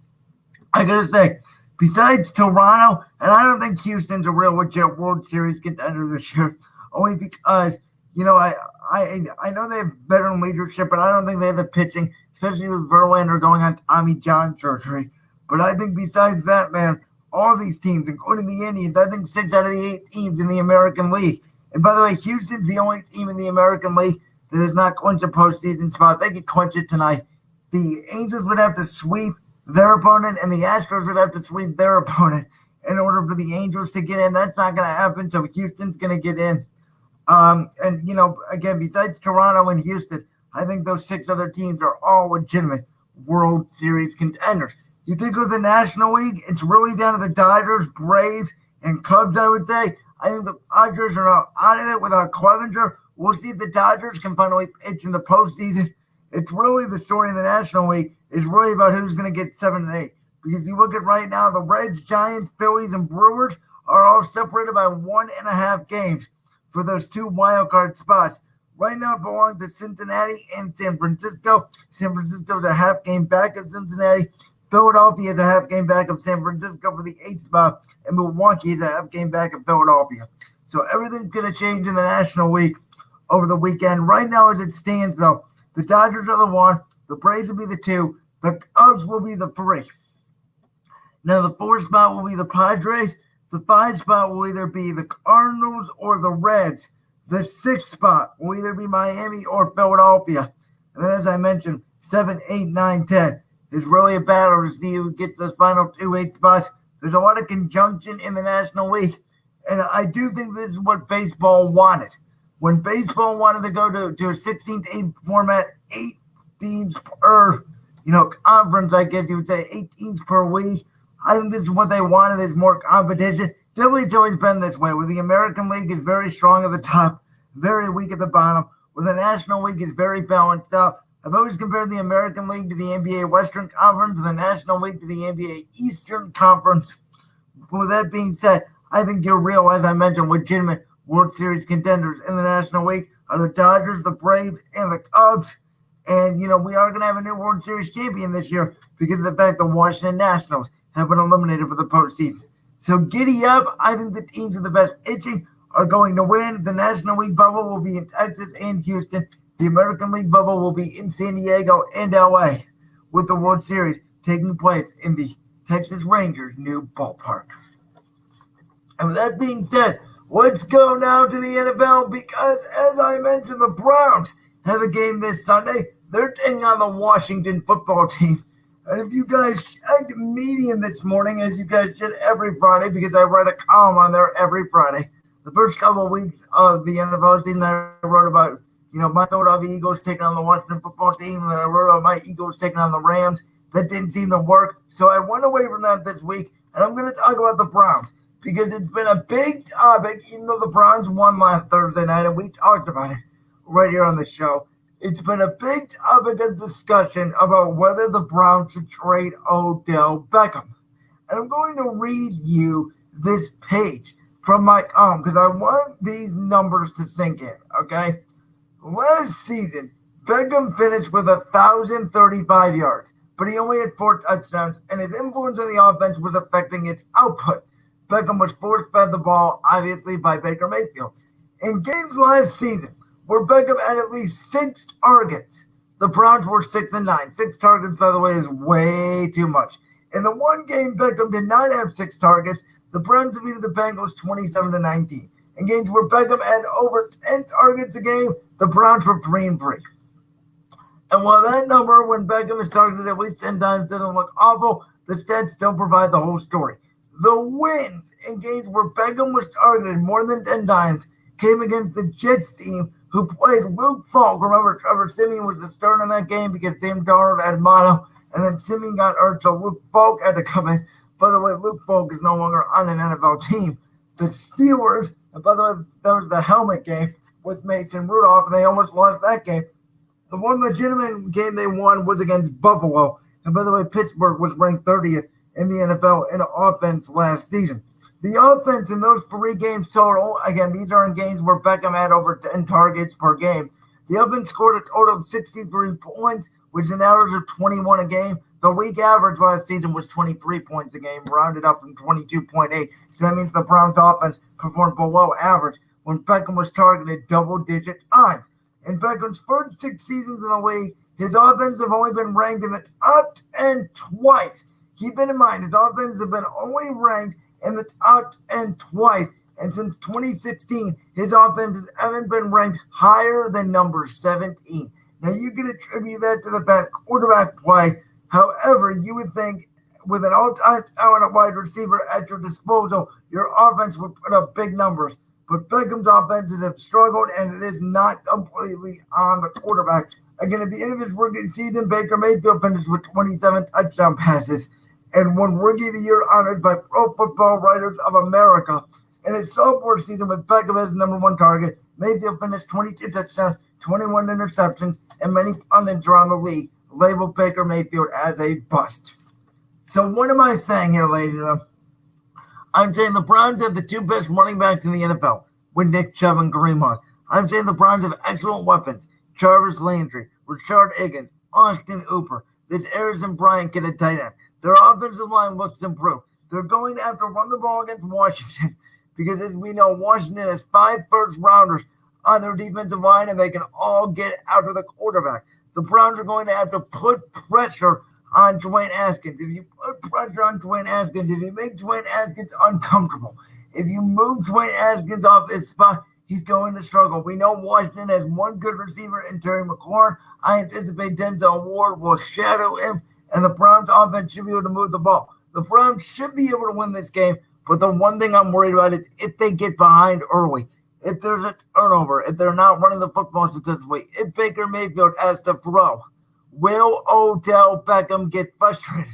I gotta say, besides Toronto, and I don't think Houston's a real legit World Series contender this year, only because I know they have veteran leadership, but I don't think they have the pitching, especially with Verlander going on Tommy John surgery. But I think besides that, man, all these teams, including the Indians, I think 6 out of the 8 teams in the American League. And by the way, Houston's the only team in the American League that has not clinched a postseason spot. They could clinch it tonight. The Angels would have to sweep their opponent, and the Astros would have to sweep their opponent in order for the Angels to get in. That's not going to happen, so Houston's going to get in. Again, besides Toronto and Houston, I think those 6 other teams are all legitimate World Series contenders. You think of the National League, it's really down to the Dodgers, Braves, and Cubs, I would say. I think the Dodgers are out of it without Clevenger. We'll see if the Dodgers can finally pitch in the postseason. It's really the story in the National League is really about who's going to get 7 and 8. Because you look at right now, the Reds, Giants, Phillies, and Brewers are all separated by 1.5 games for those 2 wild card spots. Right now it belongs to Cincinnati and San Francisco. San Francisco is a half game back of Cincinnati. Philadelphia is a half game back of San Francisco for the 8th spot, and Milwaukee is a half game back of Philadelphia. So everything's going to change in the National League over the weekend. Right now, as it stands, though, the Dodgers are the 1, the Braves will be the 2, the Cubs will be the 3. Now, the 4th spot will be the Padres. The 5th spot will either be the Cardinals or the Reds. The 6th spot will either be Miami or Philadelphia. And then, as I mentioned, 7, 8, 9, 10 is really a battle to see who gets those final 2 8 spots. There's a lot of conjunction in the National League, and I do think this is what baseball wanted. When baseball wanted to go to a 16-8 format, 8 teams per conference, I guess you would say 8 teams per week. I think this is what they wanted, is more competition. Definitely it's always been this way, where the American League is very strong at the top, very weak at the bottom, where the National League is very balanced out. I've always compared the American League to the NBA Western Conference and the National League to the NBA Eastern Conference. With that being said, I think you'll realize, I mentioned, legitimate World Series contenders in the National League are the Dodgers, the Braves, and the Cubs. And, we are going to have a new World Series champion this year because of the fact the Washington Nationals have been eliminated for the postseason. So giddy up. I think the teams with the best pitching are going to win. The National League bubble will be in Texas and Houston. The American League bubble will be in San Diego and LA, with the World Series taking place in the Texas Rangers' new ballpark. And with that being said, let's go now to the NFL because, as I mentioned, the Browns have a game this Sunday. They're taking on the Washington football team. And if you guys checked Medium this morning, as you guys should every Friday, because I write a column on there every Friday, the first couple of weeks of the NFL season, I wrote about my Philadelphia Eagles taking on the Washington football team, and then I wrote about my Eagles taking on the Rams. That didn't seem to work, so I went away from that this week, and I'm going to talk about the Browns, because it's been a big topic, even though the Browns won last Thursday night, and we talked about it right here on the show. It's been a big topic of discussion about whether the Browns should trade Odell Beckham. And I'm going to read you this page from my column, because I want these numbers to sink in, okay? Last season, Beckham finished with 1,035 yards, but he only had 4 touchdowns, and his influence on the offense was affecting its output. Beckham was force-fed the ball, obviously, by Baker Mayfield. In games last season, where Beckham had at least 6 targets, the Browns were 6-9. 6 targets, by the way, is way too much. In the one game Beckham did not have 6 targets, the Browns defeated the Bengals 27-19. In games where Beckham had over 10 targets a game, the Browns were 3-3. And while that number, when Beckham is targeted at least 10 times, doesn't look awful, the stats don't provide the whole story. The wins in games where Beckham was targeted more than 10 times came against the Jets team, who played Luke Falk. Remember, Trevor Siemian was the starter in that game because Sam Darnold had mono, and then Siemian got hurt, so Luke Falk had to come in. By the way, Luke Falk is no longer on an NFL team. The Steelers, and by the way, that was the helmet game with Mason Rudolph, and they almost lost that game. The one legitimate game they won was against Buffalo. And by the way, Pittsburgh was ranked 30th in the NFL in offense last season. The offense in those 3 games total, again, these are in games where Beckham had over 10 targets per game. The offense scored a total of 63 points, which is an average of 21 a game. The league average last season was 23 points a game, rounded up from 22.8. So that means the Browns offense performed below average when Beckham was targeted double-digit times. In Beckham's first 6 seasons in the league, his offense have only been ranked in the top 10 twice. Keep that in mind. His offense have been only ranked in the top 10 twice. And since 2016, his offenses haven't been ranked higher than number 17. Now, you can attribute that to the bad quarterback play. However, you would think with an all-time talent wide receiver at your disposal, your offense would put up big numbers. But Beckham's offenses have struggled, and it is not completely on the quarterback. Again, at the end of his rookie season, Baker Mayfield finished with 27 touchdown passes and won Rookie of the Year honors by Pro Football Writers of America. In his sophomore season with Beckham as the number one target, Mayfield finished 22 touchdowns, 21 interceptions, and many pundits around the league labeled Baker Mayfield as a bust. So what am I saying here, ladies and gentlemen? I'm saying the Browns have the two best running backs in the NFL with Nick Chubb and Kareem Hunt. I'm saying the Browns have excellent weapons. Jarvis Landry, Rashard Higgins, Austin Hooper. This Harrison Bryant kid at tight end. Their offensive line looks improved. They're going to have to run the ball against Washington because, as we know, Washington has 5 first-rounders on their defensive line, and they can all get out of the quarterback. The Browns are going to have to put pressure on Dwayne Haskins. If you put pressure on Dwayne Haskins, if you make Dwayne Haskins uncomfortable, if you move Dwayne Haskins off his spot, he's going to struggle. We know Washington has one good receiver in Terry McLaurin. I anticipate Denzel Ward will shadow him, and the Browns offense should be able to move the ball. The Browns should be able to win this game, but the one thing I'm worried about is if they get behind early, if there's a turnover, if they're not running the football successfully, if Baker Mayfield has to throw, will Odell Beckham get frustrated?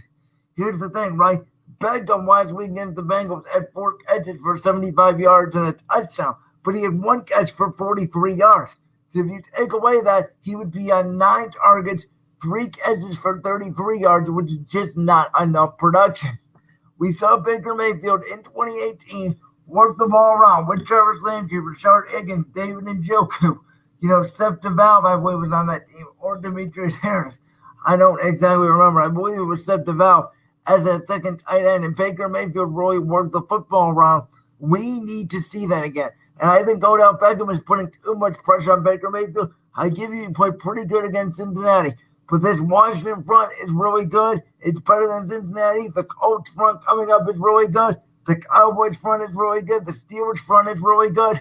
Here's the thing, right? Beckham last week against the Bengals had 4 catches for 75 yards and a touchdown, but he had 1 catch for 43 yards. So if you take away that, he would be on 9 targets, 3 catches for 33 yards, which is just not enough production. We saw Baker Mayfield in 2018 work the ball around with Jarvis Landry, Rashard Higgins, David Njoku. Seth DeValve, I believe, was on that team, or Demetrius Harris. I don't exactly remember. I believe it was Seth DeValve as a second tight end, and Baker Mayfield really worked the football around. We need to see that again. And I think Odell Beckham is putting too much pressure on Baker Mayfield. I give you, he played pretty good against Cincinnati. But this Washington front is really good. It's better than Cincinnati. The Colts front coming up is really good. The Cowboys front is really good. The Steelers front is really good.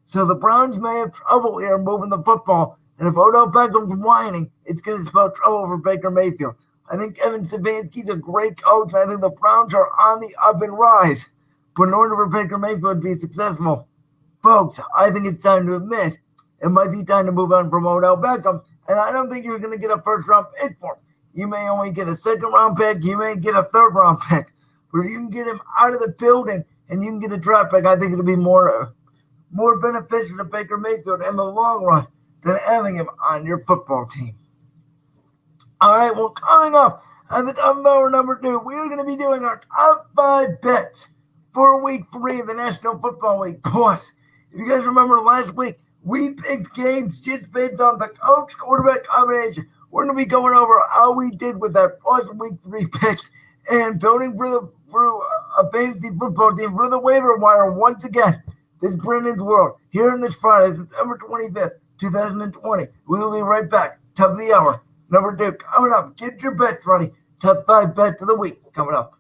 So the Browns may have trouble here moving the football. And if Odell Beckham's whining, it's going to spell trouble for Baker Mayfield. I think Kevin Stefanski's a great coach, and I think the Browns are on the up and rise. But in order for Baker Mayfield to be successful, folks, I think it's time to admit it might be time to move on from Odell Beckham. And I don't think you're going to get a first-round pick for him. You may only get a second-round pick. You may get a third-round pick. But if you can get him out of the building and you can get a draft pick, I think it'll be more beneficial to Baker Mayfield in the long run than having him on your football team. All right, well, coming up at the top of hour number 2, we are going to be doing our top 5 bets for week 3 of the National Football League. Plus, if you guys remember last week, we picked games just based on the coach quarterback combination. We're going to be going over how we did with that plus week 3 picks and building for a fantasy football team for the waiver wire once again. This Brandon's World here on this Friday, September 25th, 2020. We will be right back. Top of the hour, number 2 coming up. Get your bets ready. Top 5 bets of the week coming up.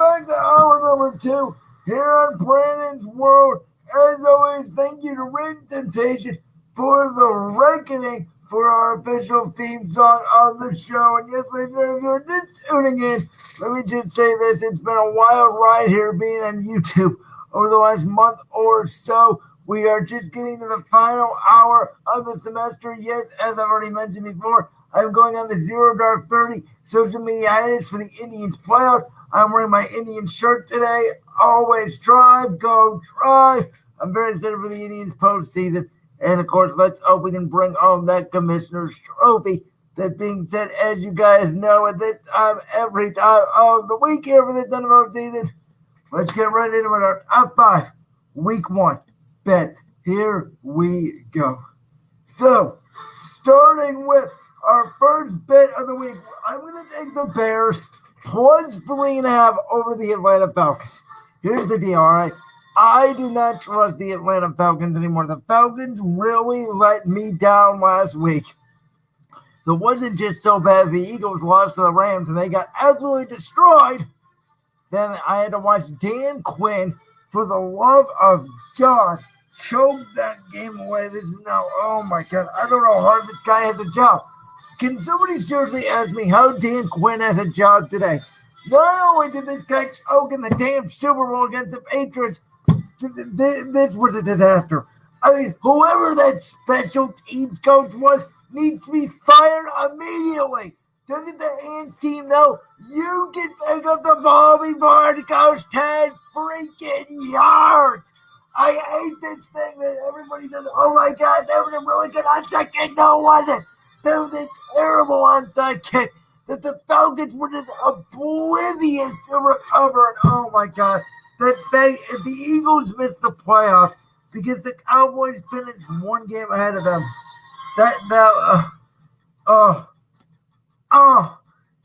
back to hour number 2 here on Brandon's World. As always, thank you to Red Temptation for the reckoning for our official theme song on the show. And yes, ladies and gentlemen, if you're just tuning in, let me just say this. It's been a wild ride here being on YouTube over the last month or so. We are just getting to the final hour of the semester. Yes, as I've already mentioned before, I'm going on the Zero Dark 30 social media hiatus for the Indians playoffs. I'm wearing my Indian shirt today. Always Tribe, go Tribe. I'm very excited for the Indians postseason. And, of course, let's hope we can bring home that commissioner's trophy. That being said, as you guys know, at this time, every time of the week here for the NFL season, let's get right into it. Our top 5 week 1 bets. Here we go. So, starting with our first bet of the week, I'm going to take the Bears plus 3.5 over the Atlanta Falcons. Here's the deal, all right? I do not trust the Atlanta Falcons anymore. The Falcons really let me down last week. It wasn't just so bad the Eagles lost to the Rams and they got absolutely destroyed. Then I had to watch Dan Quinn, for the love of God, choke that game away. This is now, oh my God, I don't know how hard this guy has a job. Can somebody seriously ask me how Dan Quinn has a job today? Not only did this guy choke in the damn Super Bowl against the Patriots, this was a disaster. I mean, whoever that special teams coach was needs to be fired immediately. Doesn't the hands team know you can pick up the ball before it goes 10 freaking yards? I hate this thing that everybody says, oh my God, that was a really good onside kick. No, it wasn't. That was a terrible onside kick that the Falcons were just oblivious to recover. And oh my God. If the Eagles missed the playoffs because the Cowboys finished one game ahead of them,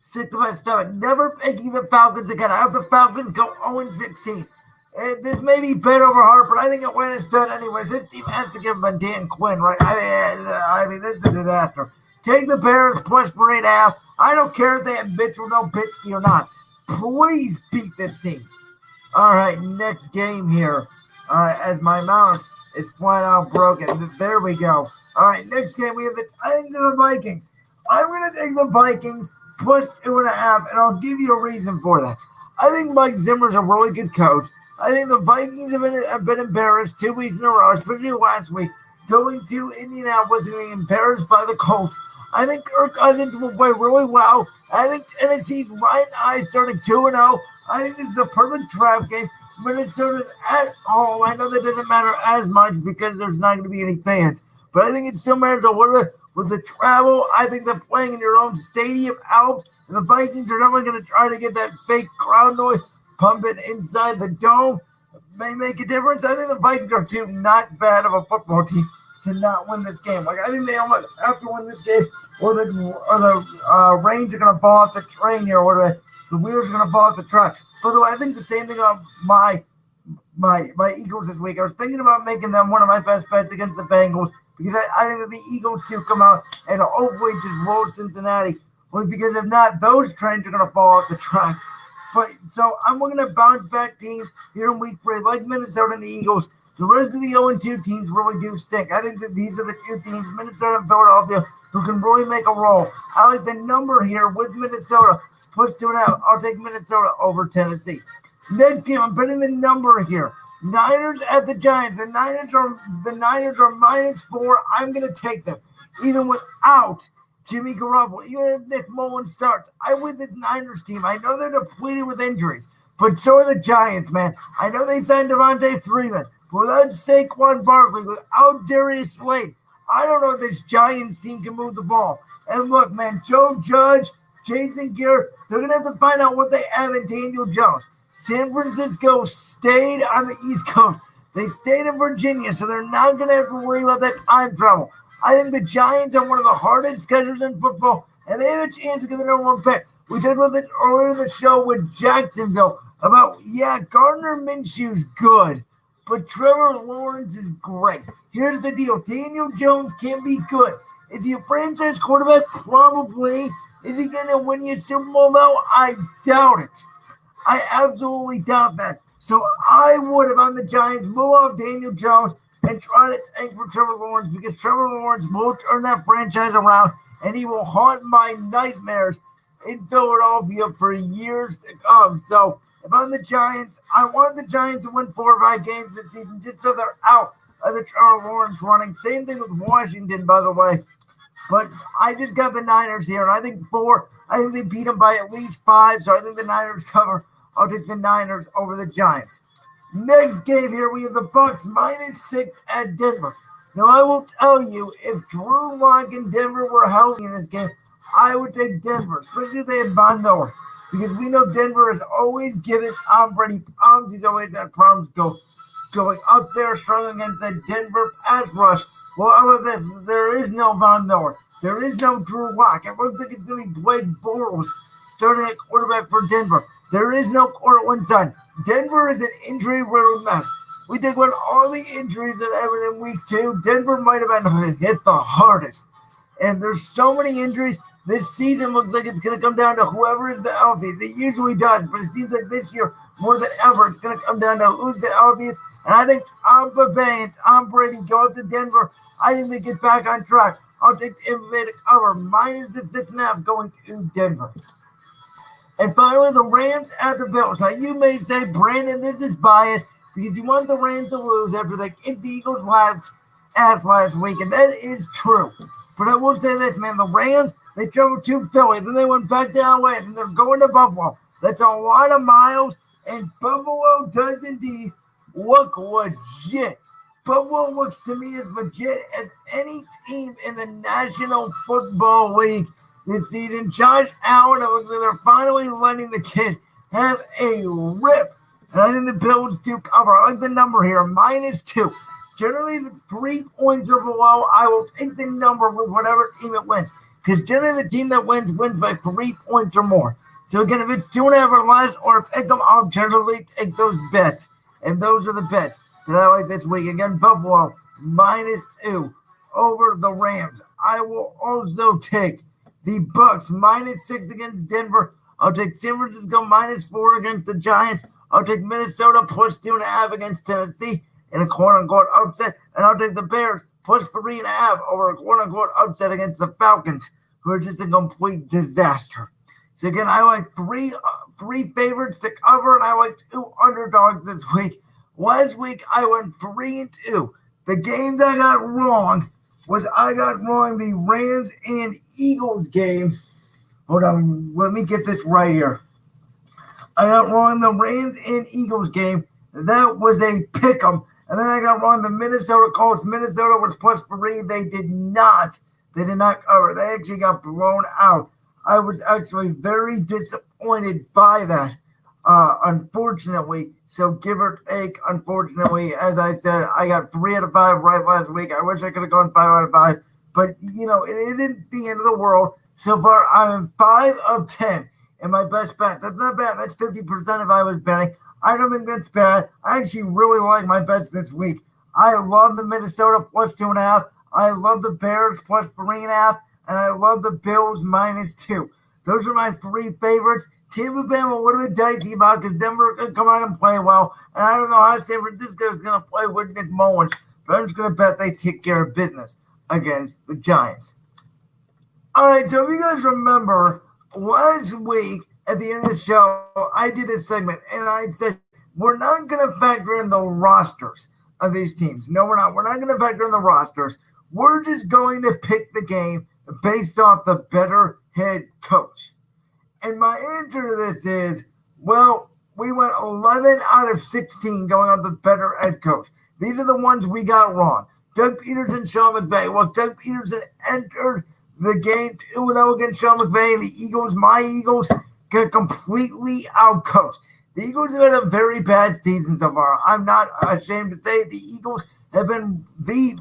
sick to my stomach. Never picking the Falcons again. I hope the Falcons go 0-16. This may be bet over heart, but I think Atlanta's done anyways. This team has to give them Dan Quinn, right? I mean, this is a disaster. Take the Bears plus 3.5. I don't care if they have Mitchell, Nowitzki or not. Please beat this team. All right, next game here. As my mouse is flat out broken. There we go. All right, next game we have the Titans and the Vikings. I'm going to take the Vikings plus 2.5, and I'll give you a reason for that. I think Mike Zimmer's a really good coach. I think the Vikings have been embarrassed 2 weeks in a row, especially last week, going to Indianapolis and being embarrassed by the Colts. I think Kirk Cousins will play really well. I think Tennessee's right eye starting 2-0. I think this is a perfect trap game. Minnesota's at home. I know that doesn't matter as much because there's not going to be any fans. But I think it still matters a little bit with the travel. I think that playing in your own stadium helps. And the Vikings are definitely going to try to get that fake crowd noise pumping inside the dome. It may make a difference. I think the Vikings are too not bad of a football team to not win this game. Like, I think they almost have to win this game, or the reins are going to fall off the train here, or the wheels are going to fall off the truck. By the way, I think the same thing on my Eagles this week. I was thinking about making them one of my best bets against the Bengals because I think that the Eagles do come out and hopefully just roll Cincinnati. Well, because if not, those trains are going to fall off the track. But so I'm going to bounce back teams here in week 3, like Minnesota and the Eagles. The rest of the 0-2 teams really do stink. I think that these are the 2 teams, Minnesota and Philadelphia, who can really make a roll. I like the number here with Minnesota. Plus 2.5. I'll take Minnesota over Tennessee. Next team, I'm betting the number here. Niners at the Giants. The Niners are -4. I'm going to take them. Even without Jimmy Garoppolo, even if Nick Mullins starts, I win this Niners team. I know they're depleted with injuries, but so are the Giants, man. I know they signed Devontae Freeman. Without Saquon Barkley, without Darius Slade, I don't know if this Giants team can move the ball. And look, man, Joe Judge, Jason Garrett, they're going to have to find out what they have in Daniel Jones. San Francisco stayed on the East Coast. They stayed in Virginia, so they're not going to have to worry about that time travel. I think the Giants are one of the hardest schedules in football, and they have a chance to get the number 1 pick. We talked about this earlier in the show with Jacksonville about, Gardner Minshew's good, but Trevor Lawrence is great. Here's the deal. Daniel Jones can be good. Is he a franchise quarterback? Probably. Is he going to win you a Super Bowl, though? I doubt it. I absolutely doubt that. So I would, if I'm the Giants, move off Daniel Jones and try to tank for Trevor Lawrence, because Trevor Lawrence will turn that franchise around and he will haunt my nightmares in Philadelphia for years to come. So if I'm the Giants, I want the Giants to win 4 or 5 games this season just so they're out of the Trevor Lawrence running. Same thing with Washington, by the way. But I just got the Niners here, and I think 4. I think they beat them by at least 5, so I think the Niners cover. I'll take the Niners over the Giants. Next game here, we have the Bucs -6 at Denver. Now, I will tell you, if Drew Lock and Denver were healthy in this game, I would take Denver, especially if they had Von Miller, because we know Denver has always given Tom Brady problems. He's always had problems going up there, struggling against the Denver pass rush. Well, all of this, there is no Von Miller. There is no Drew Lock. It looks like it's going to be Blake Bortles starting at quarterback for Denver. There is no Cortland Sutton. Denver is an injury-riddled mess. We think with all the injuries that happened in week 2, Denver might have been hit the hardest. And there's so many injuries. This season looks like it's going to come down to whoever is the healthiest. It usually does, but it seems like this year, more than ever, it's going to come down to who's the healthiest. And I think Tampa Bay and Tom Brady go up to Denver. I think they get back on track. I'll take the Tampa Bay to cover -6.5 going to Denver. And finally, the Rams at the Bills. Now, you may say, Brandon, this is biased because you want the Rams to lose after they kicked the Eagles' ass last week, and that is true. But I will say this, man, the Rams, they traveled to Philly, then they went back to LA, and they're going to Buffalo. That's a lot of miles, and Buffalo does indeed look legit. Buffalo looks to me as legit as any team in the National Football League this season. Josh Allen, it looks like they're finally letting the kid have a rip. And I think the Bills do cover. I like the number here, -2. Generally, if it's 3 points or below, I will take the number with whatever team it wins. Because generally, the team that wins by 3 points or more. So again, if it's 2.5 or less, or pick them, I'll generally take those bets. And those are the bets that I like this week. Again, Buffalo, -2 over the Rams. I will also take the Bucs, -6 against Denver. I'll take San Francisco, -4 against the Giants. I'll take Minnesota, +2.5 against Tennessee in a quote-unquote upset. And I'll take the Bears, +3.5 over a quote-unquote upset against the Falcons, who are just a complete disaster. So again, I like three favorites to cover, and I like 2 underdogs this week. Last week, I went 3-2. The games I got wrong was I got wrong the Rams and Eagles game. Hold on, let me get this right here. I got wrong the Rams and Eagles game. That was a pick'em. And then I got wrong the Minnesota Colts. Minnesota was +3. They did not cover. They actually got blown out. I was actually very disappointed by that, unfortunately. So give or take, unfortunately, as I said, I got 3 out of 5 right last week. I wish I could have gone 5 out of 5. But, it isn't the end of the world. So far, I'm 5 of 10 in my best bet. That's not bad. That's 50% if I was betting. I don't think that's bad. I actually really like my bets this week. I love the Minnesota +2.5. I love the Bears +3.5. And I love the Bills -2. Those are my 3 favorites. Tampa Bay I'm a little bit dicey about because Denver could come out and play well. And I don't know how San Francisco is going to play with Nick Mullins. But I'm just going to bet they take care of business against the Giants. All right, so if you guys remember, last week at the end of the show, I did a segment, and I said, we're not going to factor in the rosters of these teams. No, we're not. We're not going to factor in the rosters. We're just going to pick the game based off the better head coach. And my answer to this is, well, we went 11 out of 16 going on the better head coach. These are the ones we got wrong. Doug Peterson, Sean McVay. Well, Doug Peterson entered the game 2-0 against Sean McVay, and the Eagles, my Eagles, got completely outcoached. The Eagles have had a very bad season so far. I'm not ashamed to say it. The Eagles have been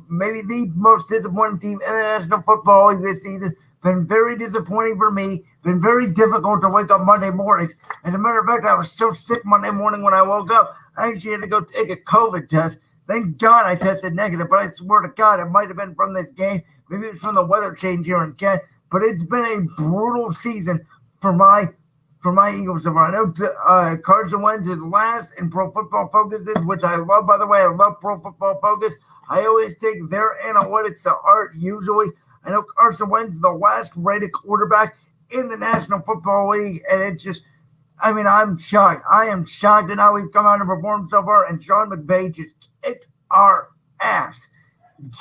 maybe the most disappointing team in the National Football League this season. Been very disappointing for me. Been very difficult to wake up Monday mornings. As a matter of fact, I was so sick Monday morning when I woke up, I actually had to go take a COVID test. Thank God I tested negative, but I swear to God, it might have been from this game. Maybe it's from the weather change here in Kent. But it's been a brutal season for my for my Eagles so far. I know Carson Wentz is last in Pro Football Focus, which I love, by the way. I love Pro Football Focus. I always take their analytics to heart, usually. I know Carson Wentz is the last rated quarterback in the National Football League, and it's just, I mean, I'm shocked. I am shocked at how we've come out and performed so far, and Sean McVay just kicked our ass.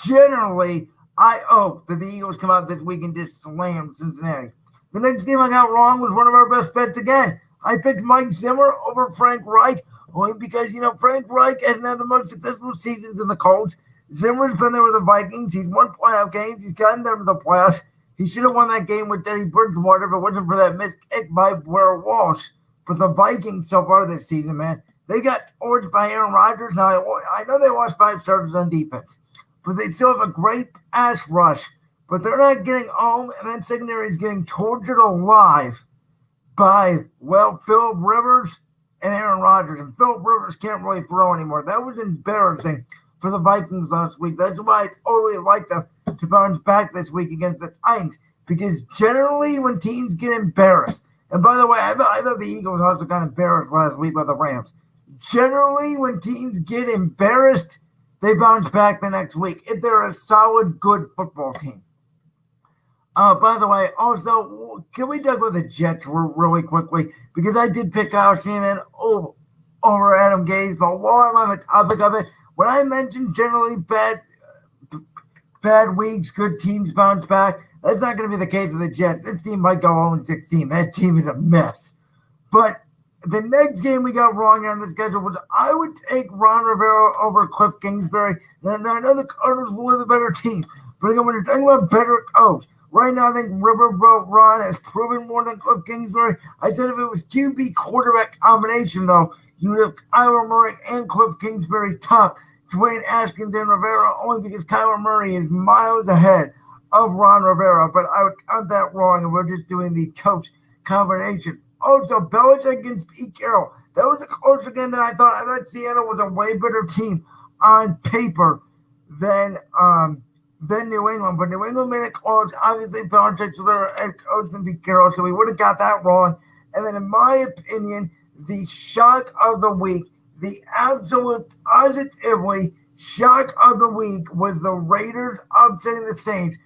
Generally, I hope that the Eagles come out this week and just slam Cincinnati. The next team I got wrong was one of our best bets again. I picked Mike Zimmer over Frank Reich, only because, Frank Reich hasn't had the most successful seasons in the Colts. Zimmer's been there with the Vikings. He's won playoff games. He's gotten them to the playoffs. He should have won that game with Teddy Bridgewater if it wasn't for that missed kick by Blair Walsh. But the Vikings so far this season, man, they got torched by Aaron Rodgers. Now, I know they lost 5 starters on defense, but they still have a great pass rush. But they're not getting home, and then secondary is getting tortured alive by, Phillip Rivers and Aaron Rodgers. And Phillip Rivers can't really throw anymore. That was embarrassing for the Vikings last week. That's why I totally like them to bounce back this week against the Titans. Because generally when teams get embarrassed, and by the way, I thought the Eagles also got embarrassed last week by the Rams. Generally when teams get embarrassed, they bounce back the next week if they're a solid, good football team. By the way, also, can we talk about the Jets really quickly? Because I did pick Kyle Shanahan over Adam Gase, but while I'm on the topic of it, when I mentioned generally bad weeks, good teams bounce back, that's not going to be the case with the Jets. This team might go 0-16. That team is a mess. But the next game we got wrong on the schedule was I would take Ron Rivera over Cliff Kingsbury. And I know the Cardinals were the better team, but when you're talking about better coach, right now, I think Riverboat Ron has proven more than Cliff Kingsbury. I said if it was QB quarterback combination, though, you'd have Kyler Murray and Cliff Kingsbury top Dwayne Haskins and Rivera, only because Kyler Murray is miles ahead of Ron Rivera. But I would count that wrong, and we're just doing the coach combination. Also, Belichick against Pete Carroll. That was a closer game than I thought. I thought Seattle was a way better team on paper than New England, but New England made it close. Obviously, Belichick's a better head coach than Pete Carroll, so we would have got that wrong. And then, in my opinion, the shock of the week, the absolute positively shock of the week was the Raiders upsetting the Saints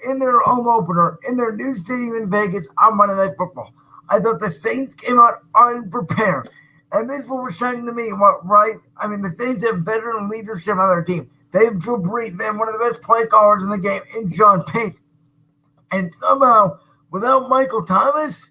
in their home opener in their new stadium in Vegas on Monday Night Football. I thought the Saints came out unprepared, and this was shocking to me. Right? I mean, the Saints have veteran leadership on their team. They have Drew Brees. They have one of the best play callers in the game in Sean Payton. And somehow, without Michael Thomas,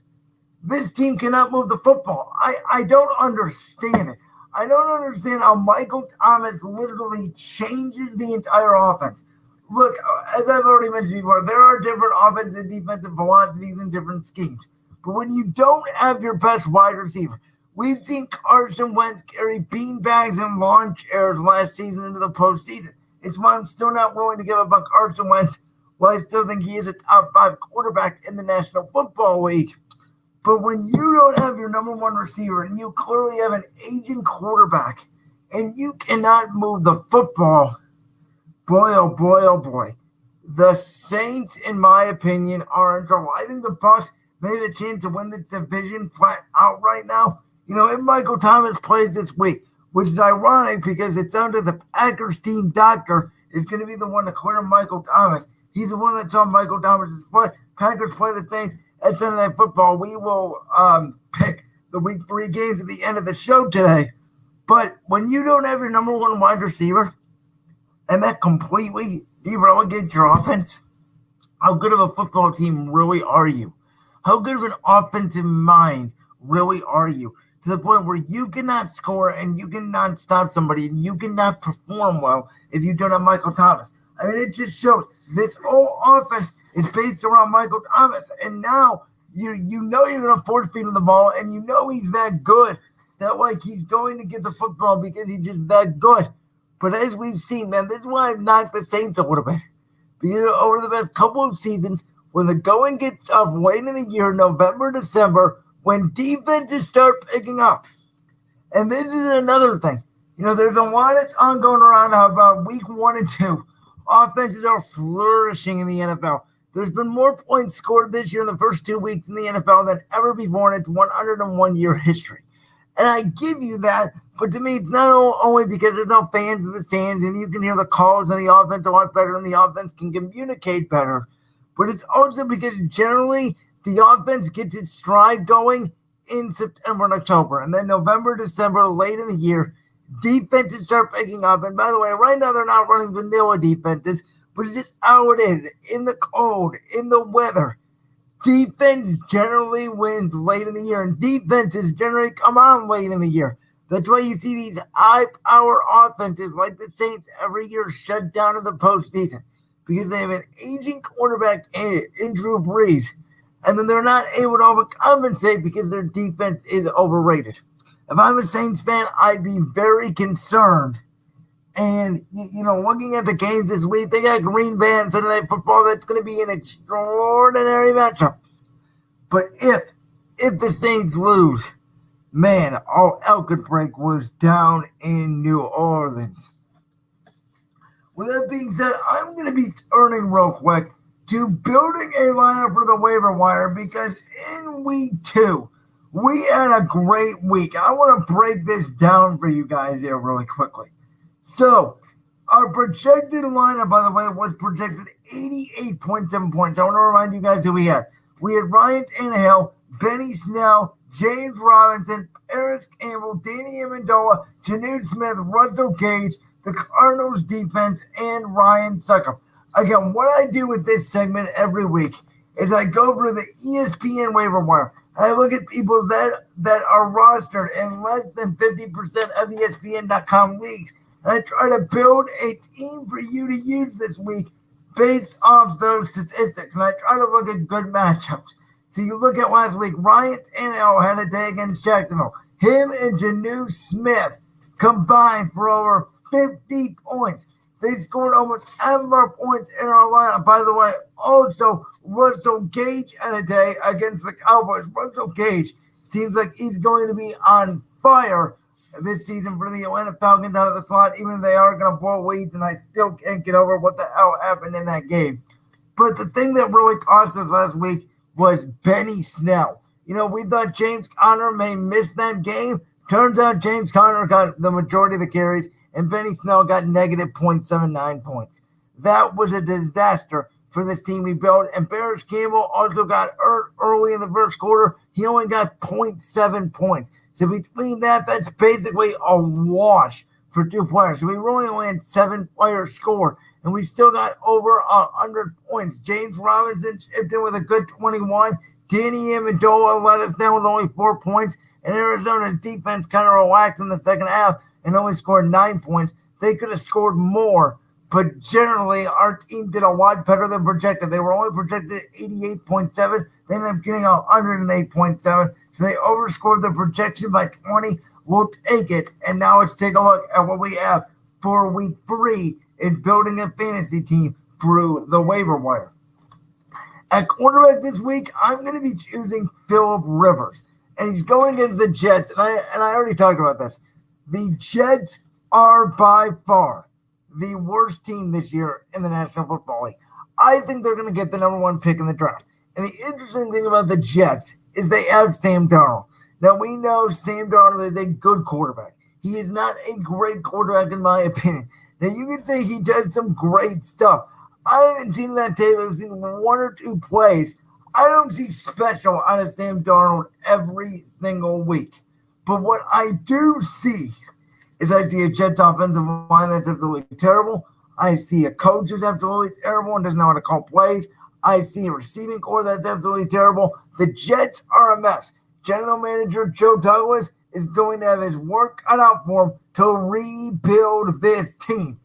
this team cannot move the football. I don't understand it. I don't understand how Michael Thomas literally changes the entire offense. Look, as I've already mentioned before, there are different offensive and defensive philosophies and different schemes. But when you don't have your best wide receiver, we've seen Carson Wentz carry beanbags and lawn chairs last season into the postseason. It's why I'm still not willing to give up on Carson Wentz, while I still think he is a top 5 quarterback in the National Football League. But when you don't have your number one receiver and you clearly have an aging quarterback and you cannot move the football, boy, oh boy, oh boy. The Saints, in my opinion, are in trouble. I think the Bucs may have a chance to win this division flat out right now. If Michael Thomas plays this week, which is ironic because it's under the Packers team doctor is going to be the one to clear Michael Thomas. He's the one that's on Michael Thomas's foot. Packers play the Saints at Sunday Night Football. We will pick the Week 3 games at the end of the show today. But when you don't have your number one wide receiver and that completely derelegates your offense, how good of a football team really are you? How good of an offensive mind really are you? To the point where you cannot score and you cannot stop somebody and you cannot perform well if you don't have Michael Thomas. I mean, it just shows this whole offense is based around Michael Thomas. And now you know you're going to force feed him the ball and you know he's that good. That like he's going to get the football because he's just that good. But as we've seen, man, this is why I've knocked the Saints a little bit. Because over the past couple of seasons, when the going gets tough late in the year, November, December, when defenses start picking up. And this is another thing. There's a lot that's ongoing around how about week 1 and 2. Offenses are flourishing in the NFL. There's been more points scored this year in the first 2 weeks in the NFL than ever before in its 101-year history. And I give you that, but to me, it's not only because there's no fans in the stands and you can hear the calls and the offense a lot better and the offense can communicate better, but it's also because generally the offense gets its stride going in September and October. And then November, December, late in the year, defenses start picking up. And by the way, right now they're not running vanilla defenses, but it's just how it is. In the cold, in the weather, defense generally wins late in the year, and defenses generally come on late in the year. That's why you see these high-power offenses like the Saints every year shut down in the postseason, because they have an aging quarterback in Drew Brees, and then they're not able to overcompensate because their defense is overrated. If I'm a Saints fan, I'd be very concerned. And, looking at the games this week, they got Green Bay on Sunday Night Football. That's going to be an extraordinary matchup. But if the Saints lose, man, all hell could break loose down in New Orleans. With that being said, I'm going to be turning real quick to building a lineup for the waiver wire, because in week 2, we had a great week. I want to break this down for you guys here really quickly. So, our projected lineup, by the way, was projected 88.7 points. I want to remind you guys who we had. We had Ryan Tannehill, Benny Snell, James Robinson, Paris Campbell, Danny Amendola, Jonnu Smith, Russell Gage, the Cardinals defense, and Ryan Succop. Again, what I do with this segment every week is I go over the ESPN waiver wire. I look at people that are rostered in less than 50% of ESPN.com leagues. And I try to build a team for you to use this week based off those statistics. And I try to look at good matchups. So you look at last week, Ryan Tannehill had a day against Jacksonville. Him and Jonnu Smith combined for over 50 points. They scored almost half of our points in our lineup. By the way, also, Russell Gage had a day against the Cowboys. Russell Gage seems like he's going to be on fire this season for the Atlanta Falcons out of the slot, even if they are going to blow leads, and I still can't get over what the hell happened in that game. But the thing that really cost us last week was Benny Snell. We thought James Conner may miss that game. Turns out James Conner got the majority of the carries, and Benny Snell got negative 0.79 points. That was a disaster for this team we built. And Paris Campbell also got hurt early in the first quarter. He only got 0.7 points. So between that, that's basically a wash for 2 players. So we really only had 7 players score, and we still got over 100 points. James Robinson chipped in with a good 21. Danny Amendola let us down with only 4 points. And Arizona's defense kind of relaxed in the second half and only scored 9 points. They could have scored more, but generally our team did a lot better than projected. They were only projected at 88.7. They ended up getting 108.7. So they overscored the projection by 20. We'll take it. And now let's take a look at what we have for week 3 in building a fantasy team through the waiver wire. At quarterback this week, I'm going to be choosing Phillip Rivers. And he's going against the Jets. And I already talked about this. The Jets are by far the worst team this year in the National Football League. I think they're going to get the number 1 pick in the draft. And the interesting thing about the Jets is they have Sam Darnold. Now, we know Sam Darnold is a good quarterback. He is not a great quarterback in my opinion. Now, you can say he does some great stuff. I haven't seen that tape. I've seen 1 or 2 plays. I don't see special out of Sam Darnold every single week. But what I do see is I see a Jets offensive line that's absolutely terrible. I see a coach who's absolutely terrible and doesn't know how to call plays. I see a receiving core that's absolutely terrible. The Jets are a mess. General manager Joe Douglas is going to have his work cut out for him to rebuild this team.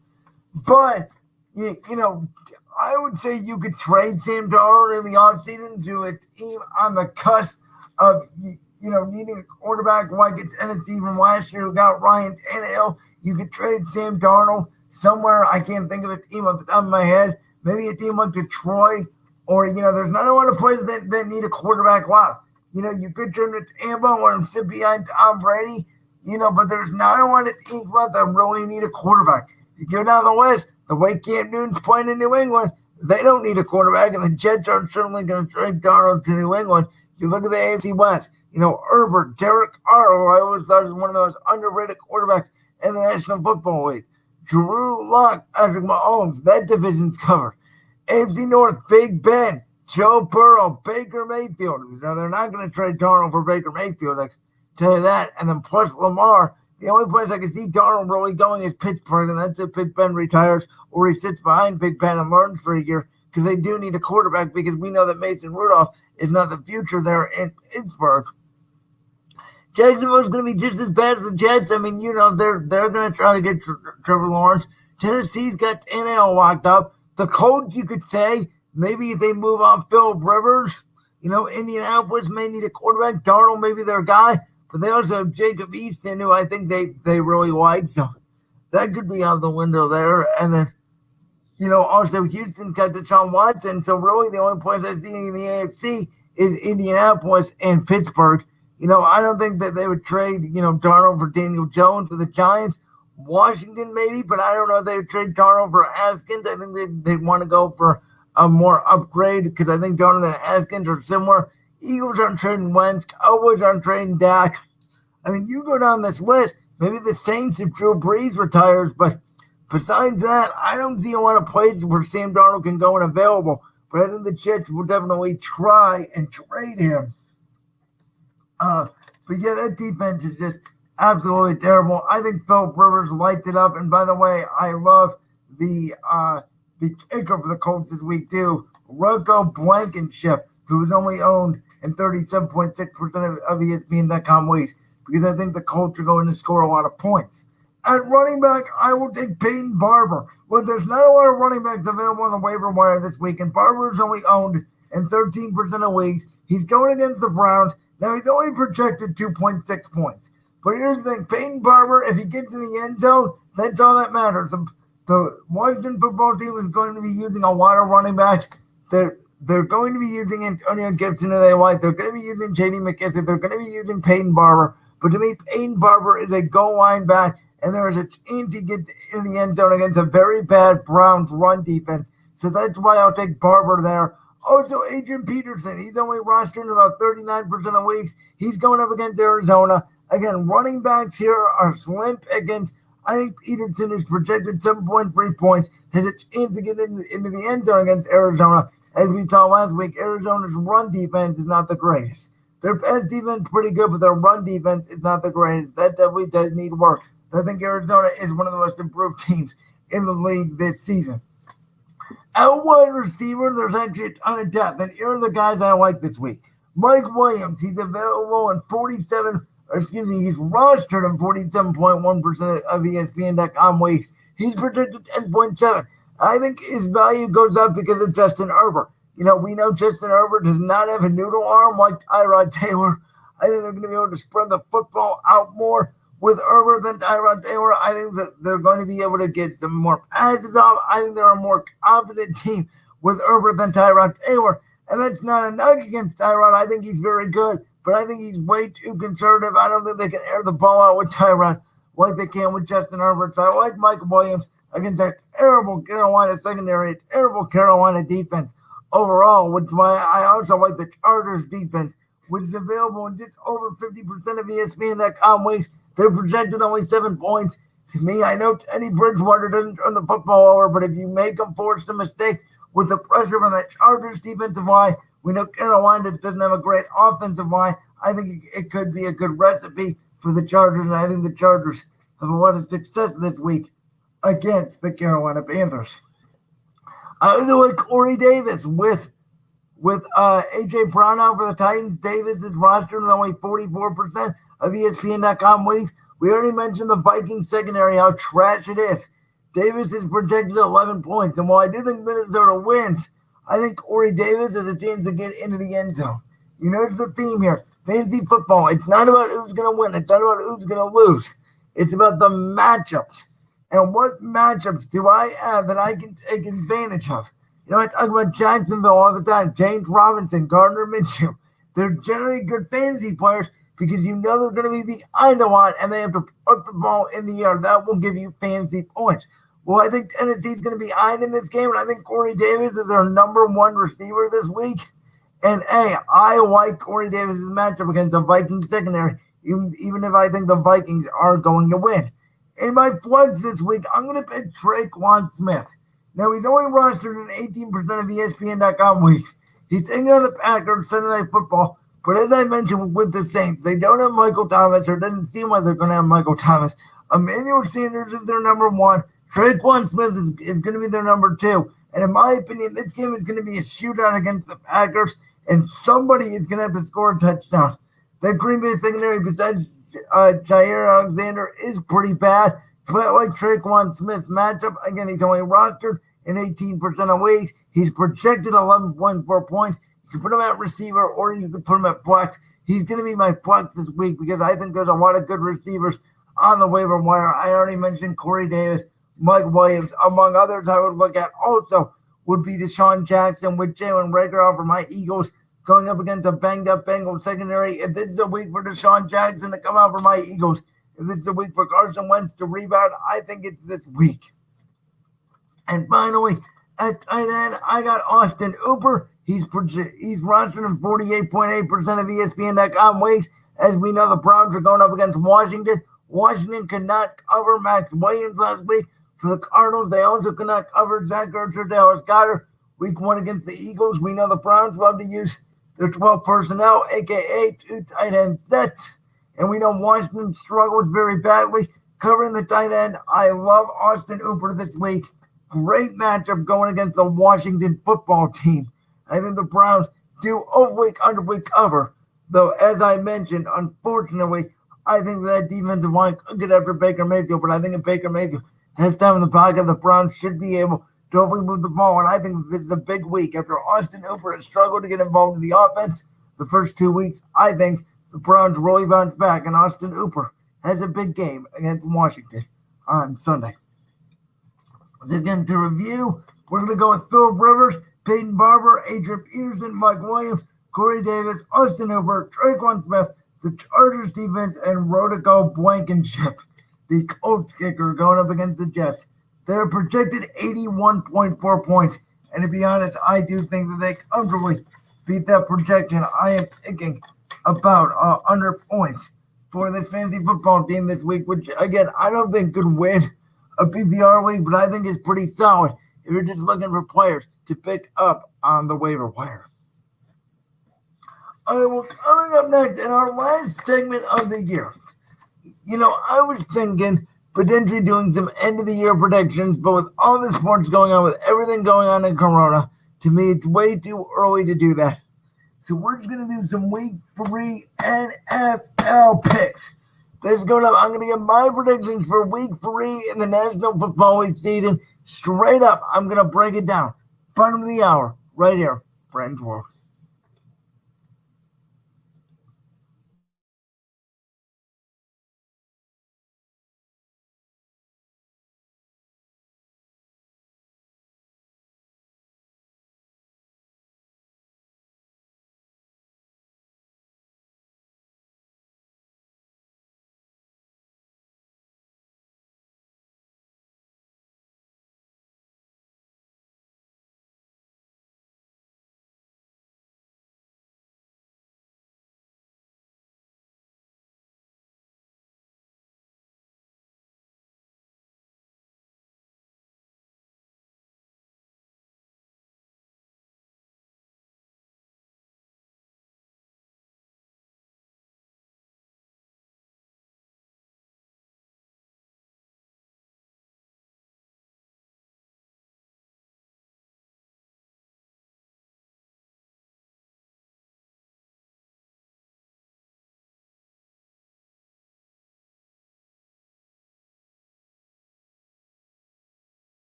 But, I would say you could trade Sam Darnold in the offseason to a team on the cusp of, needing a quarterback like at Tennessee from last year who got Ryan Tannehill. You could trade Sam Darnold somewhere. I can't think of a team off the top of my head. Maybe a team like Detroit, or, there's not a lot of players that need a quarterback left. You could turn to Tampa and let him sit behind Tom Brady, but there's not a lot of teams left that really need a quarterback. You go down the list, the way Cam Newton's playing in New England, They don't need a quarterback, and the Jets are certainly going to trade Darnold to New England. You look at the AFC West, Herbert, Derek Carr, who I always thought was one of the most underrated quarterbacks in the National Football League. Drew Lock, Patrick Mahomes, that division's covered. AFC North, Big Ben, Joe Burrow, Baker Mayfield. They're not going to trade Darnold for Baker Mayfield, I can tell you that. And then plus Lamar. The only place I can see Darnold really going is Pittsburgh, and that's if Big Ben retires or he sits behind Big Ben and learns for a year, because they do need a quarterback, because we know that Mason Rudolph is not the future there in Pittsburgh. Jacksonville's going to be just as bad as the Jets. I mean, they're going to try to get Trevor Lawrence. Tennessee's got NL locked up. The Colts, you could say, maybe if they move on Phillip Rivers, Indianapolis may need a quarterback. Darnold may be their guy. But they also have Jacob Easton, who I think they really like. So that could be out the window there. And then, also Houston's got Deshaun Watson. So really the only place I see in the AFC is Indianapolis and Pittsburgh. I don't think that they would trade, Darnold for Daniel Jones for the Giants. Washington maybe, but I don't know if they would trade Darnold for Haskins. I think they'd want to go for a more upgrade, because I think Darnold and Haskins are similar. Eagles aren't trading Wentz. Cowboys aren't trading Dak. I mean, you go down this list, maybe the Saints if Drew Brees retires, but besides that, I don't see a lot of places where Sam Darnold can go and available. But I think the Jets will definitely try and trade him. But yeah, that defense is just absolutely terrible. I think Phillip Rivers lights it up. And by the way, I love the kicker for the Colts this week too, Rocco Blankenship, who was only owned in 37.6% of ESPN.com leagues, because I think the Colts are going to score a lot of points. At running back, I will take Peyton Barber. Well, there's not a lot of running backs available on the waiver wire this week, and Barber is only owned in 13% of leagues. He's going against the Browns. Now, he's only projected 2.6 points. But here's the thing, Peyton Barber, if he gets in the end zone, that's all that matters. The Washington football team is going to be using a lot of running backs. They're going to be using Antonio Gibson, who they like. They're going to be using J.D. McKissick. They're going to be using Peyton Barber. But to me, Peyton Barber is a goal line back, and there is a chance he gets in the end zone against a very bad Browns run defense. So that's why I'll take Barber there. Also, Adrian Peterson, he's only rostered in about 39% of leagues. He's going up against Arizona. Again, running backs here are slim pickings. I think Peterson is projected 7.3 points, has a chance to get into the end zone against Arizona. As we saw last week, Arizona's run defense is not the greatest. Their pass defense is pretty good, but their run defense is not the greatest. That definitely does need work. I think Arizona is one of the most improved teams in the league this season. At wide receiver, there's actually a ton of depth, and here are the guys I like this week. Mike Williams, he's available in he's rostered in 47.1% of ESPN.com leagues. He's projected 10.7. I think his value goes up because of Justin Herbert. We know Justin Herbert does not have a noodle arm like Tyrod Taylor. I think they're going to be able to spread the football out more with Herbert than Tyrod Taylor. I think that they're going to be able to get some more passes off. I think they're a more confident team with Herbert than Tyrod Taylor. And that's not a knock against Tyrod. I think he's very good, but I think he's way too conservative. I don't think they can air the ball out with Tyrod like they can with Justin Herbert. So I like Mike Williams against that terrible Carolina secondary, terrible Carolina defense overall, which is why I also like the Chargers defense, which is available in just over 50% of ESPN.com leagues. They're projected only 7 points. To me, I know Teddy Bridgewater doesn't turn the football over, but if you make him force some mistakes with the pressure from that Chargers defensive line, we know Carolina doesn't have a great offensive line. I think it could be a good recipe for the Chargers, and I think the Chargers have a lot of success this week against the Carolina Panthers. I also like Corey Davis with A.J. Brown out for the Titans. Davis is rostered in only 44% of ESPN.com leagues. We already mentioned the Vikings secondary, how trash it is. Davis is projected 11 points. And while I do think Minnesota wins, I think Corey Davis has a chance to get into the end zone. It's the theme here. Fantasy football, it's not about who's going to win. It's not about who's going to lose. It's about the matchups. And what matchups do I have that I can take advantage of? I talk about Jacksonville all the time. James Robinson, Gardner Minshew. They're generally good fantasy players because they're going to be behind a lot and they have to put the ball in the air. That will give you fantasy points. Well, I think Tennessee's going to be eyed in this game, and I think Corey Davis is their number one receiver this week. And hey, I like Corey Davis' matchup against the Vikings secondary, even if I think the Vikings are going to win. In my flex this week, I'm going to pick Traquan Smith. Now, he's only rostered in 18% of ESPN.com weeks. He's taking on the Packers Sunday Night Football. But as I mentioned with the Saints, they don't have Michael Thomas, or it doesn't seem like they're going to have Michael Thomas. Emmanuel Sanders is their number one. Traquan Smith is going to be their number two. And in my opinion, this game is going to be a shootout against the Packers, and somebody is going to have to score a touchdown. The Green Bay secondary, besides Jair Alexander, is pretty bad. But I like Traquan Smith's matchup. Again, he's only rostered in 18% of leagues. He's projected 11.4 points. You can put him at receiver, or you can put him at flex. He's going to be my flex this week because I think there's a lot of good receivers on the waiver wire. I already mentioned Corey Davis, Mike Williams, among others. I would look at also would be Deshaun Jackson with Jalen Reagor for my Eagles going up against a banged-up Bengals secondary. If this is a week for Deshaun Jackson to come out for my Eagles, if this is a week for Carson Wentz to rebound, I think it's this week. And finally, at tight end, I got Austin Hooper. He's rostered in 48.8% of ESPN.com leagues. As we know, the Browns are going up against Washington. Washington could not cover Max Williams last week. For the Cardinals, they also could not cover Zach Ertz or Dallas Goedert. Week one against the Eagles, we know the Browns love to use their 12 personnel, a.k.a. two tight end sets. And we know Washington struggles very badly covering the tight end. I love Austin Hooper this week. Great matchup going against the Washington football team. I think the Browns do over-week, under-week cover. Though, as I mentioned, unfortunately, I think that defensive line could get after Baker Mayfield. But I think if Baker Mayfield has time in the pocket, the Browns should be able to hopefully move the ball. And I think this is a big week. After Austin Hooper has struggled to get involved in the offense the first 2 weeks, I think the Browns really bounce back. And Austin Hooper has a big game against Washington on Sunday. So again, to review, we're going to go with Philip Rivers, Peyton Barber, Adrian Peterson, Mike Williams, Corey Davis, Austin Hooper, Traquan Smith, the Chargers defense, and Rodrigo Blankenship, the Colts kicker, going up against the Jets. They're projected 81.4 points. And to be honest, I do think that they comfortably beat that projection. I am thinking about 100 points for this fantasy football team this week, which, again, I don't think could win a PPR league, but I think it's pretty solid if you're just looking for players to pick up on the waiver wire. All right, well, coming up next in our last segment of the year, I was thinking potentially doing some end-of-the-year predictions, but with all the sports going on, with everything going on in Corona, to me, it's way too early to do that. So we're just going to do some Week 3 NFL picks. That's going up. I'm going to give my predictions for Week 3 in the National Football League season. Straight up, I'm going to break it down. Bottom of the hour, right here, Brandon's World.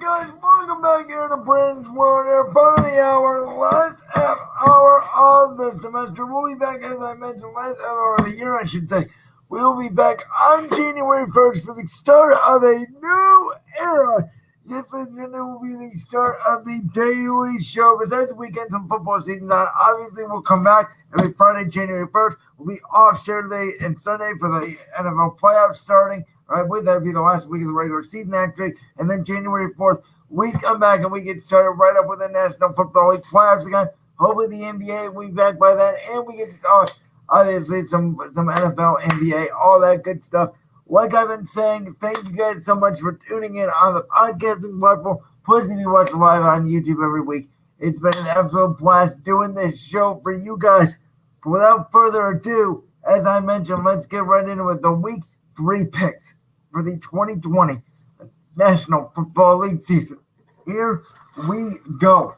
guys, welcome back here to Brandon's World Air, part of the hour, last hour of the semester. We'll be back, as I mentioned, last hour of the year, I should say. We'll be back on January 1st for the start of a new era. Yes, ladies and gentlemen, it will be the start of the daily show. Besides the weekends and football season, obviously we'll come back every Friday, January 1st. We'll be off Saturday and Sunday for the NFL playoffs starting. Right, with that be the last week of the regular season, actually, and then January 4th, we come back and we get started right up with the National Football League playoffs again. Hopefully the NBA will be back by then, and we get to talk, obviously, some NFL, NBA, all that good stuff. Like I've been saying, thank you guys so much for tuning in on the podcasting platform. Plus, if you watch live on YouTube every week, it's been an absolute blast doing this show for you guys. But without further ado, as I mentioned, let's get right into it. The Week 3 picks for the 2020 National Football League season. Here we go.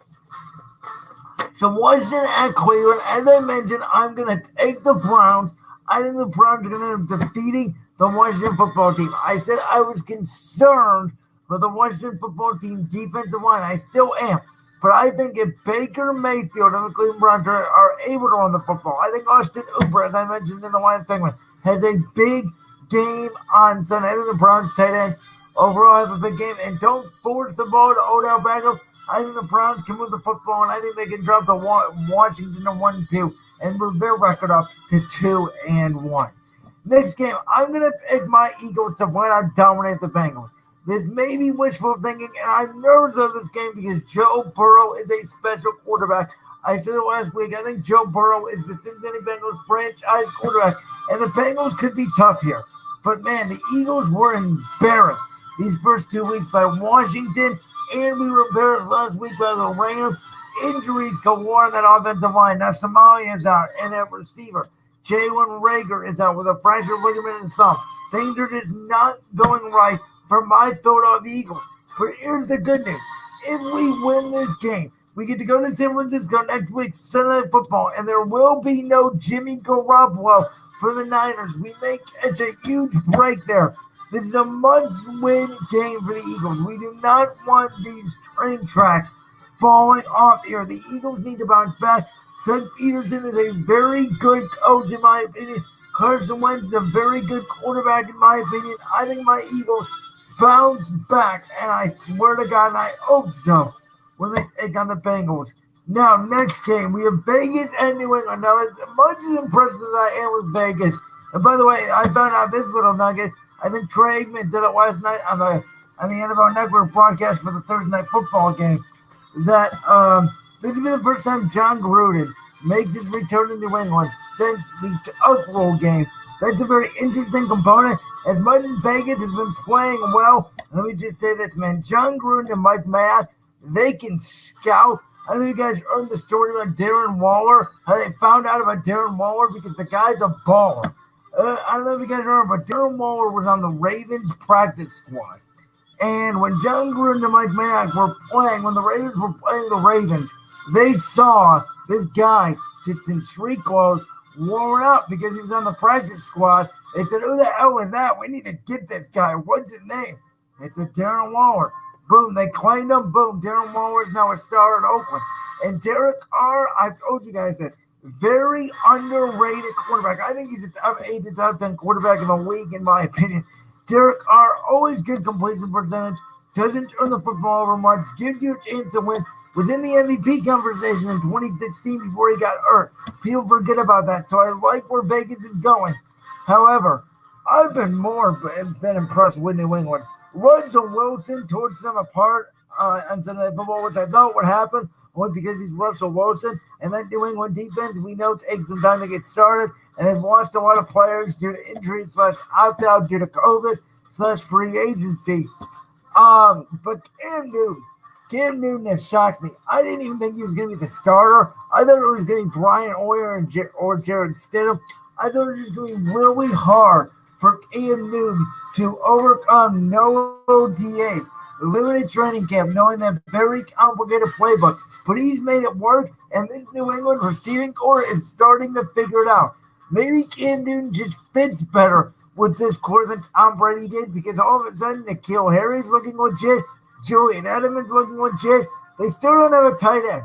So Washington at Cleveland. As I mentioned, I'm going to take the Browns. I think the Browns are going to end up defeating the Washington football team. I said I was concerned with the Washington football team defensive line. I still am. But I think if Baker Mayfield and the Cleveland Browns are able to run the football, I think Austin Hooper, as I mentioned in the last segment, has a big game on Sunday. I think the Browns tight ends overall have a big game, and don't force the ball to Odell Beckham. I think the Browns can move the football, and I think they can drop the Washington to 1-2 and move their record up to 2-1. Next game, I'm going to pick my Eagles to win out dominate the Bengals. This may be wishful thinking, and I'm nervous of this game because Joe Burrow is a special quarterback. I said it last week. I think Joe Burrow is the Cincinnati Bengals franchise quarterback, and the Bengals could be tough here. But, man, the Eagles were embarrassed these first 2 weeks by Washington, and we were embarrassed last week by the Rams. Injuries galore on that offensive line. Now, Somalia is out, and at receiver, Jalen Reagor is out with a fractured ligament in his thumb. Things are just not going right for my Philadelphia Eagles. But here's the good news. If we win this game, we get to go to San Francisco next week, Sunday Night Football, and there will be no Jimmy Garoppolo for the Niners. We make such a huge break there. This is a must-win game for the Eagles. We do not want these train tracks falling off here. The Eagles need to bounce back. Doug Peterson is a very good coach, in my opinion. Carson Wentz is a very good quarterback, in my opinion. I think my Eagles bounce back, and I swear to God, and I hope so, when they take on the Bengals. Now, next game, we have Vegas and New England. Now, as much as impressed as I am with Vegas, and by the way, I found out this little nugget. I think Trey Aikman did it last night on the NFL Network broadcast for the Thursday Night Football game, that this will be the first time John Gruden makes his return to New England since the Tuck Rule game. That's a very interesting component. As much as Vegas has been playing well, let me just say this, man. John Gruden and Mike Mayock, they can scout. I know you guys heard the story about Darren Waller, how they found out about Darren Waller because the guy's a baller. I don't know if you guys heard, but Darren Waller was on the Ravens practice squad. And when John Gruden and Mike Mayock were playing, when the Ravens were playing the Ravens, they saw this guy just in street clothes, worn out because he was on the practice squad. They said, who the hell is that? We need to get this guy. What's his name? They said, Darren Waller. Boom, they claimed him. Boom, Darren Waller is now a star in Oakland. And Derek Carr, I've told you guys this, very underrated quarterback. I think he's a top 8 to top 10 quarterback in the league, in my opinion. Derek Carr, always good completion percentage, doesn't turn the football over much, gives you a chance to win, was in the MVP conversation in 2016 before he got hurt. People forget about that, so I like where Vegas is going. However, I've been more than impressed with New England. Russell Wilson torched them apart on Sunday Night Football, which I thought would happen, only because he's Russell Wilson. And that New England defense, we know, takes some time to get started. And they've lost a lot of players due to injuries / opt-out due to COVID / free agency. But Cam Newton has shocked me. I didn't even think he was going to be the starter. I thought it was going to be Brian Hoyer or Jared Stidham. I thought it was going to be really hard for Cam Newton to overcome no OTAs, limited training camp, knowing that very complicated playbook. But he's made it work, and this New England receiving core is starting to figure it out. Maybe Cam Newton just fits better with this core than Tom Brady did, because all of a sudden N'Keal Harry's looking legit. Julian Edelman's looking legit. They still don't have a tight end,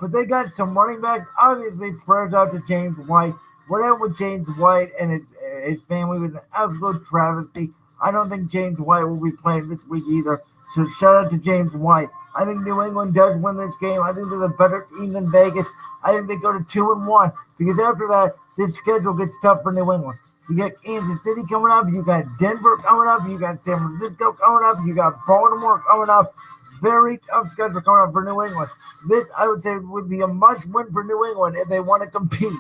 but they got some running backs. Obviously, prayers out to James White. What happened with James White and his family was an absolute travesty. I don't think James White will be playing this week either. So shout out to James White. I think New England does win this game. I think they're the better team than Vegas. I think they go to 2-1 because after that, this schedule gets tough for New England. You got Kansas City coming up. You got Denver coming up. You got San Francisco coming up. You got Baltimore coming up. Very tough schedule coming up for New England. This, I would say, would be a must-win for New England if they want to compete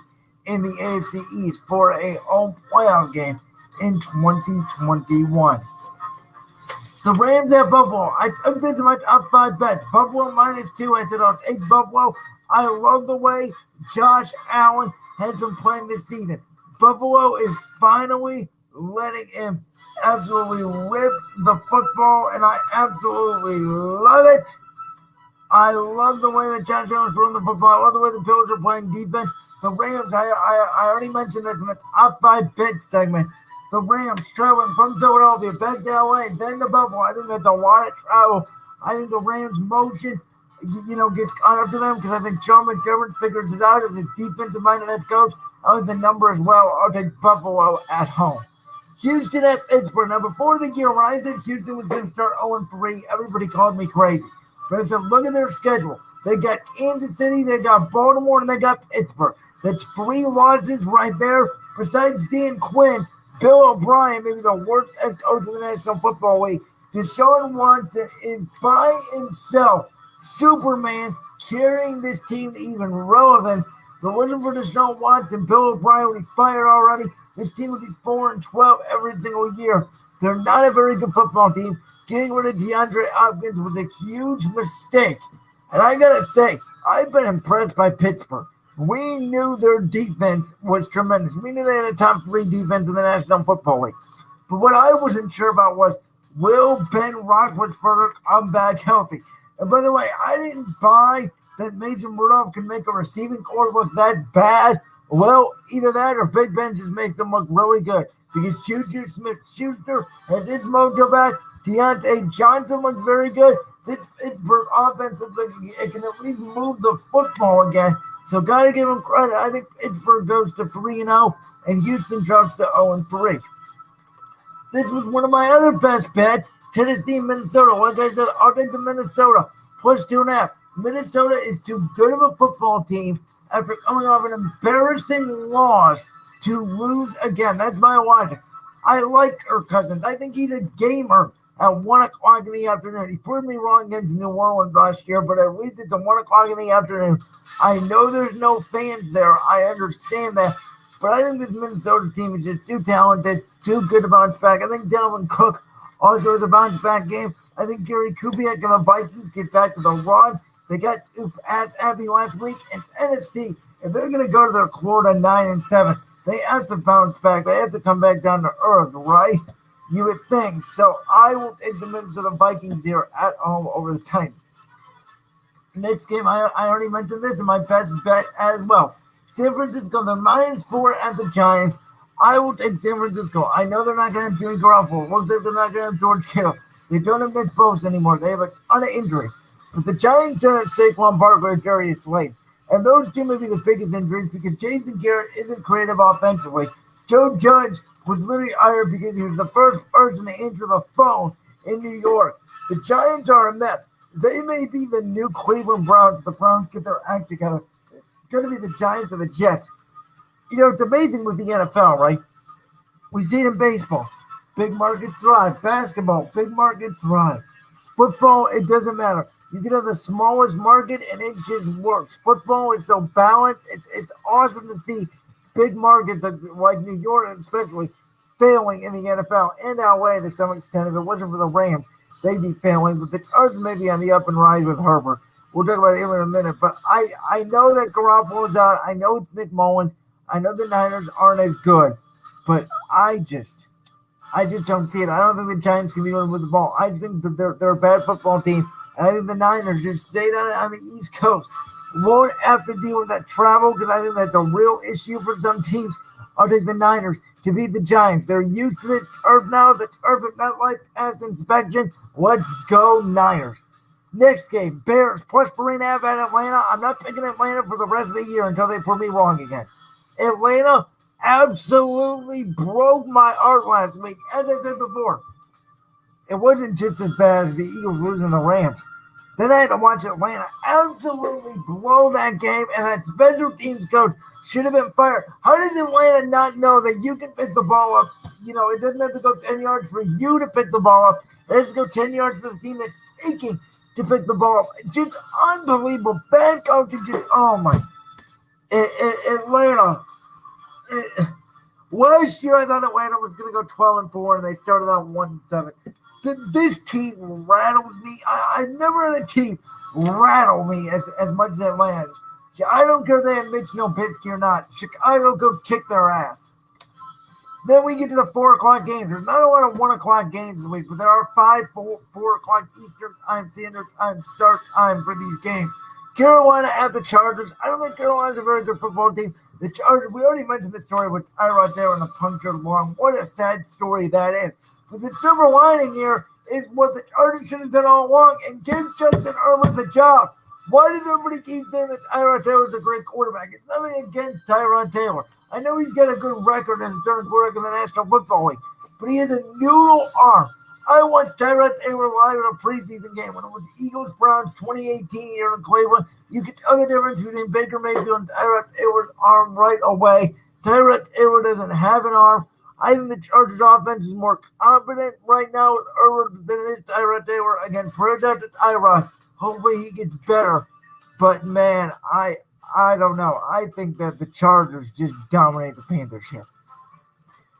in the AFC East for a home playoff game in 2021. The Rams at Buffalo. I took this in my top 5 bets. Buffalo -2. I said I'll take Buffalo. I love the way Josh Allen has been playing this season. Buffalo is finally letting him absolutely rip the football, and I absolutely love it. I love the way that Josh Allen's throwing the football. I love the way the Bills are playing defense. The Rams, I already mentioned this in the top 5 bet segment. The Rams traveling from Philadelphia back to LA, then to Buffalo. I think that's a lot of travel. I think the Rams motion, gets caught up to them because I think Sean McDermott figures it out as a defensive-minded head coach. I like the number as well. I'll take Buffalo at home. Houston at Pittsburgh. Now, before the year, when I said Houston was going to start 0-3, everybody called me crazy. But I said, look at their schedule. They got Kansas City, they got Baltimore, and they got Pittsburgh. That's 3 losses right there. Besides Dan Quinn, Bill O'Brien, maybe the worst head coach in the National Football League. Deshaun Watson is by himself, Superman, carrying this team to even relevance. If it wasn't for Deshaun Watson, Bill O'Brien would be fired already. This team would be 4-12 every single year. They're not a very good football team. Getting rid of DeAndre Hopkins was a huge mistake. And I got to say, I've been impressed by Pittsburgh. We knew their defense was tremendous. We knew they had a top 3 defense in the National Football League. But what I wasn't sure about was, will Ben Roethlisberger come back healthy? And by the way, I didn't buy that Mason Rudolph can make a receiving corps look that bad. Well, either that or Big Ben just makes them look really good. Because Juju Smith-Schuster has his mojo back. Deontay Johnson looks very good. This Pittsburgh offense looks like it can at least move the football again. So got to give him credit. I think Pittsburgh goes to 3-0 and Houston drops to 0-3. This was one of my other best bets. Tennessee, Minnesota. Like I said, I'll take the Minnesota plus 2.5. Minnesota is too good of a football team after coming off an embarrassing loss to lose again. That's my logic. I like Kirk Cousins. I think he's a gamer at 1 o'clock in the afternoon. He proved me wrong against New Orleans last year, but at least it's at 1 o'clock in the afternoon. I know there's no fans there. I understand that. But I think this Minnesota team is just too talented, too good to bounce back. I think Dalvin Cook also has a bounce back game. I think Gary Kubiak and the Vikings get back to the run. They got 2 pass happy last week. And Tennessee, if they're going to go to their Florida 9-7, they have to bounce back. They have to come back down to earth, right? You would think. So I will take the Minnesota Vikings here at home over the Titans. Next game, I already mentioned this in my best bet as well. San Francisco, they're -4 at the Giants. I will take San Francisco. I know they're not going to have Jimmy Garoppolo. Looks like they're not going to have George Kittle. They don't have Nick Bosa anymore. They have a ton of injuries. But the Giants don't have Saquon Barkley or Darius Slade. And those two may be the biggest injuries because Jason Garrett isn't creative offensively. Joe Judge was literally hired because he was the first person to answer the phone in New York. The Giants are a mess. They may be the new Cleveland Browns if the Browns get their act together. It's going to be the Giants or the Jets. It's amazing with the NFL, right? We see it in baseball. Big markets thrive. Basketball, big markets thrive. Football, it doesn't matter. You can have the smallest market and it just works. Football is so balanced. It's awesome to see big markets like New York, especially, failing in the NFL and LA to some extent. If it wasn't for the Rams, they'd be failing. But the Chargers may be on the up and rise with Herbert. We'll talk about him in a minute. But I know that Garoppolo's out. I know it's Nick Mullins. I know the Niners aren't as good. But I just don't see it. I don't think the Giants can be winning with the ball. I think that they're a bad football team. And I think the Niners just stay down on the East Coast. Won't have to deal with that travel because I think that's a real issue for some teams. I'll take the Niners to beat the Giants. They're used to this turf now. The turf at MetLife passed inspection. Let's go Niners. Next game, Bears plus 3.5 at Atlanta. I'm not picking Atlanta for the rest of the year until they prove me wrong again. Atlanta absolutely broke my heart last week. As I said before, it wasn't just as bad as the Eagles losing the Rams. Then I had to watch Atlanta absolutely blow that game, and that special teams coach should have been fired. How does Atlanta not know that you can pick the ball up? You know, it doesn't have to go 10 yards for you to pick the ball up. It has to go 10 yards for the team that's kicking to pick the ball up. Just unbelievable. Bad coaching. Just, oh my. Atlanta. Last year I thought Atlanta was going to go 12-4, and they started out 1-7. This team rattles me. I've never had a team rattle me as much as Atlanta. I don't care if they have Mitch Nowitzki or not. Chicago go kick their ass. Then we get to the 4 o'clock games. There's not a lot of 1 o'clock games this week, but there are 4 o'clock Eastern time, Standard Time start time for these games. Carolina at the Chargers. I don't think Carolina's a very good football team. The Chargers, we already mentioned the story with Tyrod Taylor and the punctured lung. What a sad story that is. But the silver lining here is what the Chargers should have done all along and give Justin Herbert the job. Why does everybody keep saying that Tyrod Taylor's a great quarterback? It's nothing against Tyrod Taylor. I know he's got a good record as a starting quarterback in the National Football League, but he has a noodle arm. I watched Tyrod Taylor live in a preseason game when it was Eagles-Browns 2018 here in Cleveland. You could tell the difference between Baker Mayfield and Tyrod Taylor's arm right away. Tyrod Taylor doesn't have an arm. I think the Chargers offense is more confident right now with Herbert than it is Tyrod Taylor. Again, prayers out to Tyrod. Hopefully he gets better. But, man, I don't know. I think that the Chargers just dominate the Panthers here.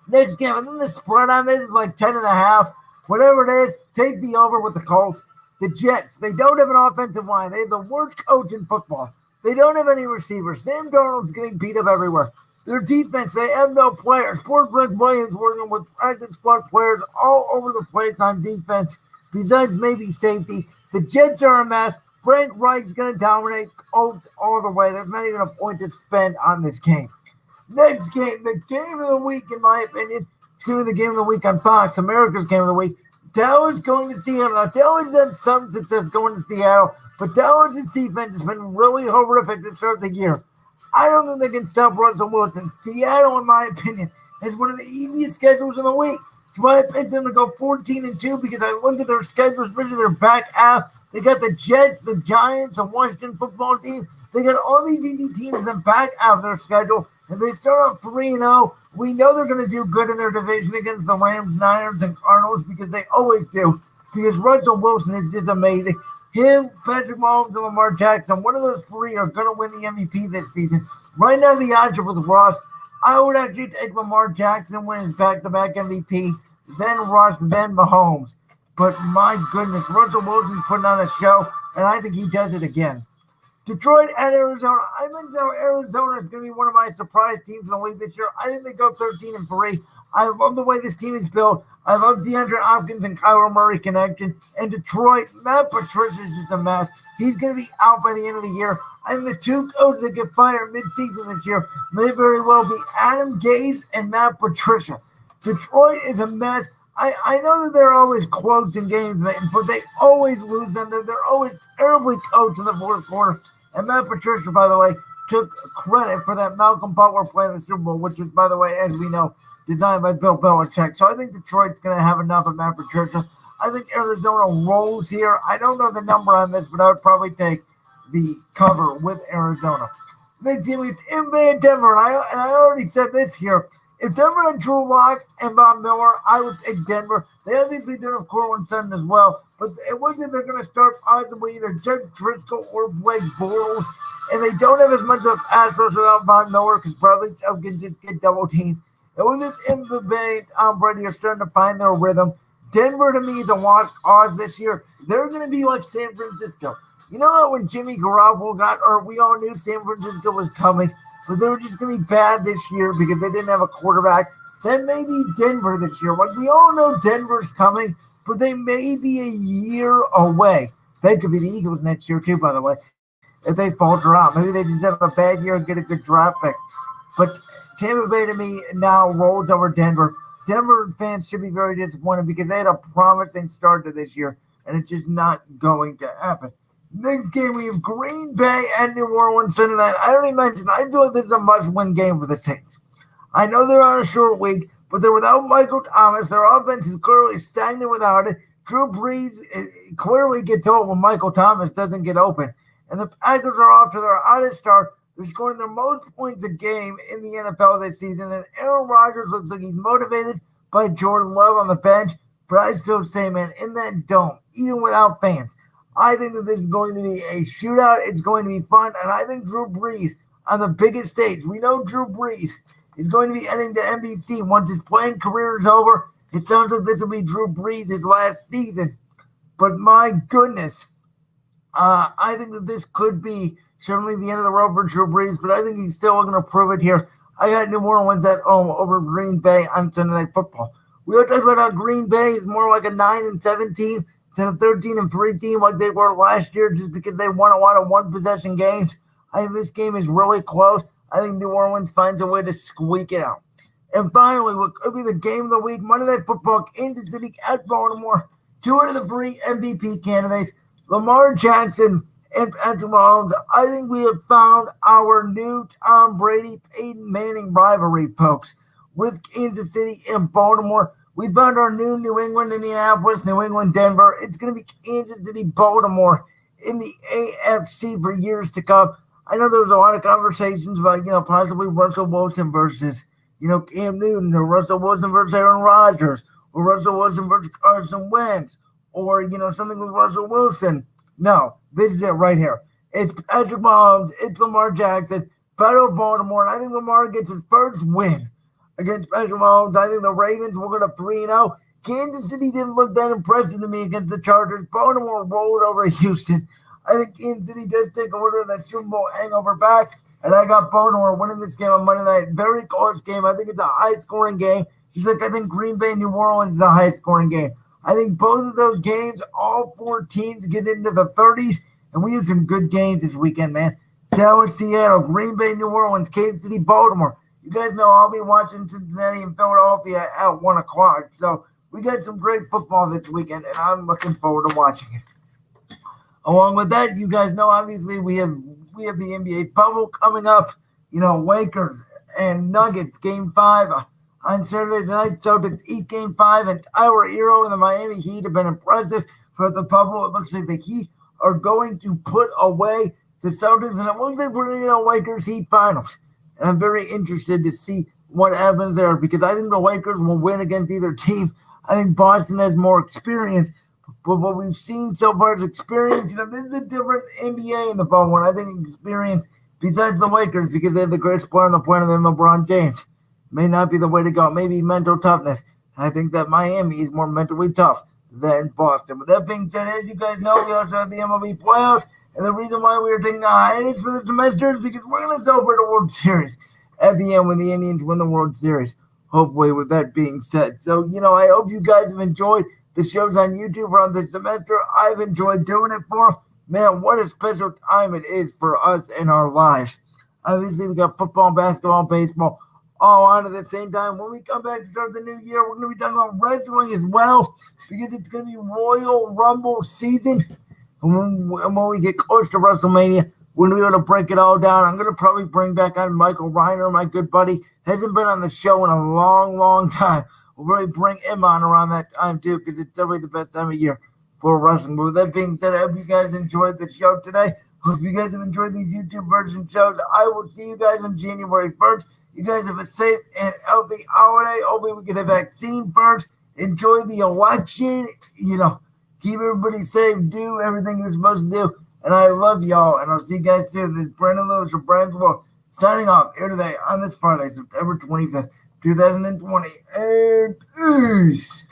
Next game, I think the spread on this is like 10.5. Whatever it is, take the over with the Colts. The Jets, they don't have an offensive line. They have the worst coach in football. They don't have any receivers. Sam Darnold's getting beat up everywhere. Their defense, they have no players. Poor Greg Williams working with practice squad players all over the place on defense, besides maybe safety. The Jets are a mess. Frank Reich's going to dominate Colts all the way. There's not even a point to spend on this game. Next game, the game of the week, in my opinion, it's going to be the game of the week on Fox, America's game of the week. Dallas going to Seattle. Now, Dallas had some success going to Seattle, but Dallas' defense has been really horrific to start the year. I don't think they can stop Russell Wilson. Seattle, in my opinion, is one of the easiest schedules in the week. That's why I picked them to go 14-2 because I looked at their schedule, especially their back half. They got the Jets, the Giants, the Washington football team. They got all these easy teams in the back half of their schedule. If they start out 3-0, we know they're going to do good in their division against the Rams, Niners, and Cardinals because they always do. Because Russell Wilson is just amazing. Him, Patrick Mahomes, and Lamar Jackson, one of those three are going to win the MVP this season. Right now, the odds are with Ross. I would actually take Lamar Jackson win his back-to-back MVP, then Ross, then Mahomes. But my goodness, Russell Wilson's putting on a show, and I think he does it again. Detroit at Arizona. I mentioned how Arizona is going to be one of my surprise teams in the league this year. I think they go 13-3. I love the way this team is built. I love DeAndre Hopkins and Kyler Murray connection. And Detroit, Matt Patricia is just a mess. He's going to be out by the end of the year. I think the two coaches that get fired mid-season this year may very well be Adam Gase and Matt Patricia. Detroit is a mess. I know that they're always close in games, but they always lose them. They're always terribly coached in the fourth quarter. And Matt Patricia, by the way, took credit for that Malcolm Butler play in the Super Bowl, which is, by the way, as we know, designed by Bill Belichick. So I think Detroit's going to have enough of Matt Patricia. I think Arizona rolls here. I don't know the number on this, but I would probably take the cover with Arizona. Next game, it's Tampa Bay and Denver. And I already said this here. If Denver had Drew Lock and Bob Miller, I would take Denver. They obviously do have Cortland Sutton as well, but it wasn't they're going to start possibly either Jed Driscoll or Blake Bortles, and they don't have as much of a pass rush without Von Miller because Bradley Chubb can just get double teamed. It was just Tampa Bay and Tom Brady are starting to find their rhythm. Denver, to me, is a lost cause this year. They're going to be like San Francisco. You know how when Jimmy Garoppolo got hurt, we all knew San Francisco was coming, but they were just going to be bad this year because they didn't have a quarterback. Then maybe Denver this year. Like, we all know Denver's coming, but they may be a year away. They could be the Eagles next year, too, by the way, if they falter out. Maybe they just have a bad year and get a good draft pick. But Tampa Bay to me now rolls over Denver. Denver fans should be very disappointed because they had a promising start to this year, and it's just not going to happen. Next game, we have Green Bay and New Orleans Sunday night. I already mentioned, I feel like this is a must-win game for the Saints. I know they're on a short week, but they're without Michael Thomas. Their offense is clearly stagnant without it. Drew Brees clearly gets old when Michael Thomas doesn't get open. And the Packers are off to their hottest start. They're scoring their most points a game in the NFL this season. And Aaron Rodgers looks like he's motivated by Jordan Love on the bench. But I still say, man, in that dome, even without fans, I think that this is going to be a shootout. It's going to be fun. And I think Drew Brees on the biggest stage, we know Drew Brees is going to be heading to NBC once his playing career is over. It sounds like this will be Drew Brees' last season. But my goodness, I think that this could be certainly the end of the road for Drew Brees, but I think he's still going to prove it here. I got New Orleans at home over Green Bay on Sunday Night Football. We all talked about how Green Bay is more like a 9-7 team than a 13-3 team like they were last year just because they won a lot of one-possession games. I think this game is really close. I think New Orleans finds a way to squeak it out. And finally, what could be the game of the week, Monday Night Football, Kansas City at Baltimore. 2 out of the 3 MVP candidates, Lamar Jackson and Patrick Mahomes. I think we have found our new Tom Brady-Peyton Manning rivalry, folks, with Kansas City and Baltimore. We found our new New England, Indianapolis, New England, Denver. It's going to be Kansas City, Baltimore in the AFC for years to come. I know there was a lot of conversations about, possibly Russell Wilson versus, Cam Newton, or Russell Wilson versus Aaron Rodgers, or Russell Wilson versus Carson Wentz, or, something with Russell Wilson. No, this is it right here. It's Patrick Mahomes. It's Lamar Jackson. Battle of Baltimore. And I think Lamar gets his first win against Patrick Mahomes. I think the Ravens will go to 3-0. Kansas City didn't look that impressive to me against the Chargers. Baltimore rolled over Houston. I think Kansas City does take a little of that Super Bowl hangover back. And I got Baltimore winning this game on Monday night. Very close game. I think it's a high-scoring game. Just like I think Green Bay, New Orleans is a high-scoring game. I think both of those games, all 4 teams get into the 30s. And we have some good games this weekend, man. Dallas, Seattle, Green Bay, New Orleans, Kansas City, Baltimore. You guys know I'll be watching Cincinnati and Philadelphia at 1 o'clock. So we got some great football this weekend, and I'm looking forward to watching it. Along with that, you guys know, obviously, we have the NBA bubble coming up. Lakers and Nuggets, Game 5 on Saturday night. Celtics eat Game 5, and Tyler Hero and the Miami Heat have been impressive for the bubble. It looks like the Heat are going to put away the Celtics, and it looks like we're going to Lakers Heat finals. And I'm very interested to see what happens there because I think the Lakers will win against either team. I think Boston has more experience. But what we've seen so far is experience. This is a different NBA in the bubble. And I think experience, besides the Lakers, because they have the greatest player on the planet than LeBron James, may not be the way to go. Maybe mental toughness. I think that Miami is more mentally tough than Boston. With that being said, as you guys know, we also have the MLB playoffs. And the reason why we are taking a hiatus for the semester is because we're going to celebrate the World Series at the end when the Indians win the World Series. Hopefully, with that being said. So, I hope you guys have enjoyed the shows on YouTube around this semester. I've enjoyed doing it for them. Man, what a special time it is for us in our lives. Obviously, we got football, basketball, baseball all on at the same time. When we come back to start the new year, we're going to be talking about wrestling as well because it's going to be Royal Rumble season. And when we get close to WrestleMania, we're going to be able to break it all down. I'm going to probably bring back on Michael Reiner, my good buddy. Hasn't been on the show in a long, long time. We'll really bring him on around that time, too, because it's definitely the best time of year for wrestling. But with that being said, I hope you guys enjoyed the show today. Hope you guys have enjoyed these YouTube version shows. I will see you guys on January 1st. You guys have a safe and healthy holiday. Hopefully we get a vaccine first. Enjoy the election. Keep everybody safe. Do everything you're supposed to do. And I love y'all. And I'll see you guys soon. This is Brandon Lewis from Brandon's World signing off here today on this Friday, September 25th, 2020. And peace.